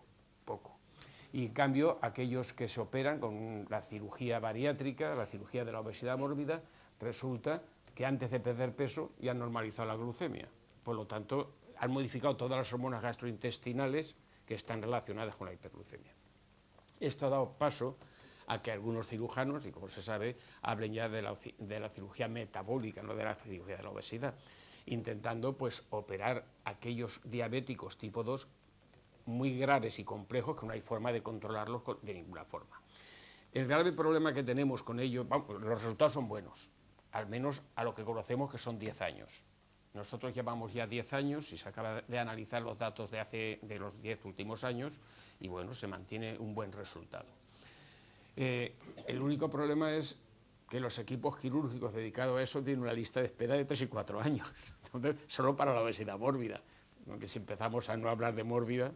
[SPEAKER 3] Y en cambio, aquellos que se operan con la cirugía bariátrica, la cirugía de la obesidad mórbida, resulta que antes de perder peso ya han normalizado la glucemia. Por lo tanto, han modificado todas las hormonas gastrointestinales que están relacionadas con la hiperglucemia. Esto ha dado paso a que algunos cirujanos, y como se sabe, hablen ya de la cirugía metabólica, no de la cirugía de la obesidad, intentando pues operar aquellos diabéticos tipo 2 muy graves y complejos que no hay forma de controlarlos de ninguna forma. El grave problema que tenemos con ello, los resultados son buenos, al menos a lo que conocemos que son 10 años. Nosotros llevamos ya 10 años y se acaba de analizar los datos de los 10 últimos años y bueno, se mantiene un buen resultado. El único problema es que los equipos quirúrgicos dedicados a eso tienen una lista de espera de 3 y 4 años, entonces solo para la obesidad mórbida, aunque si empezamos a no hablar de mórbida,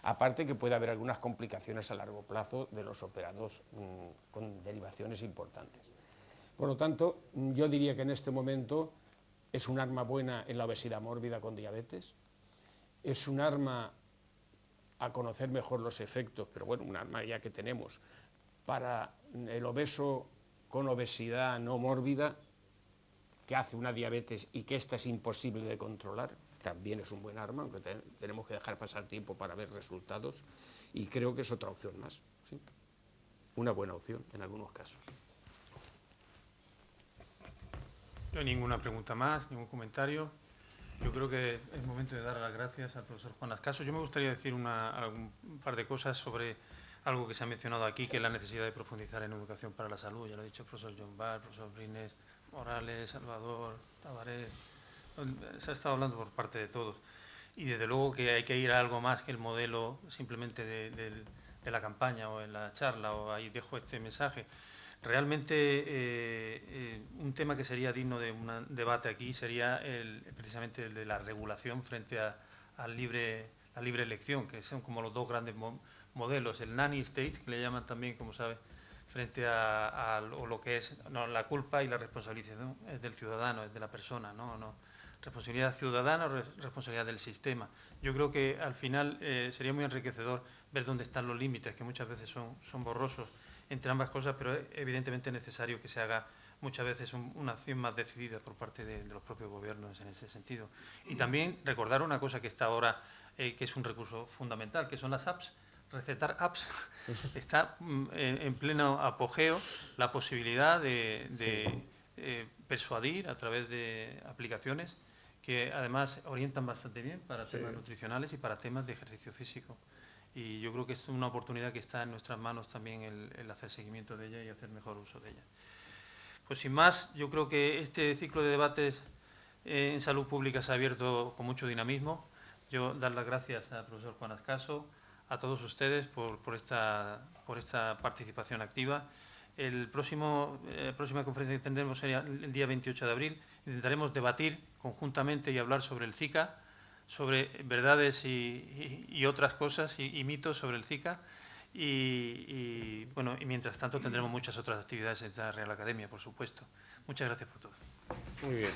[SPEAKER 3] aparte que puede haber algunas complicaciones a largo plazo de los operados con derivaciones importantes. Por lo tanto, yo diría que en este momento es un arma buena en la obesidad mórbida con diabetes, es un arma a conocer mejor los efectos, pero bueno, un arma ya que tenemos para el obeso con obesidad no mórbida, que hace una diabetes y que esta es imposible de controlar, también es un buen arma, aunque tenemos que dejar pasar tiempo para ver resultados, y creo que es otra opción más, ¿sí? Una buena opción en algunos casos.
[SPEAKER 2] No hay ninguna pregunta más, ningún comentario. Yo creo que es momento de dar las gracias al profesor Juan Ascaso. Yo me gustaría decir un par de cosas sobre algo que se ha mencionado aquí, que es la necesidad de profundizar en educación para la salud. Ya lo ha dicho el profesor John Barr, el profesor Brines, Morales, Salvador, Tabaré. Se ha estado hablando por parte de todos. Y desde luego que hay que ir a algo más que el modelo simplemente de la campaña o en la charla, o ahí dejo este mensaje. Realmente un tema que sería digno de un debate aquí sería precisamente el de la regulación frente a la libre elección, que son como los dos grandes modelos, el nanny state, que le llaman también, como sabe, frente a lo que es la culpa y la responsabilización es del ciudadano, es de la persona, no responsabilidad ciudadana o responsabilidad del sistema. Yo creo que al final sería muy enriquecedor ver dónde están los límites, que muchas veces son borrosos entre ambas cosas, pero evidentemente es necesario que se haga muchas veces una acción más decidida por parte de los propios gobiernos en ese sentido. Y también recordar una cosa que está ahora, que es un recurso fundamental, que son las apps. Recetar apps. Está en pleno apogeo la posibilidad de persuadir a través de aplicaciones que además orientan bastante bien para temas nutricionales y para temas de ejercicio físico. Y yo creo que es una oportunidad que está en nuestras manos también el hacer seguimiento de ella y hacer mejor uso de ella. Pues sin más, yo creo que este ciclo de debates en salud pública se ha abierto con mucho dinamismo. Yo dar las gracias al profesor Juan Ascaso, a todos ustedes por esta participación activa. La próxima conferencia que tendremos sería el día 28 de abril. Intentaremos debatir conjuntamente y hablar sobre el Zika, sobre verdades y otras cosas y mitos sobre el Zika. Y mientras tanto tendremos muchas otras actividades en la Real Academia, por supuesto. Muchas gracias por todo.
[SPEAKER 3] Muy bien.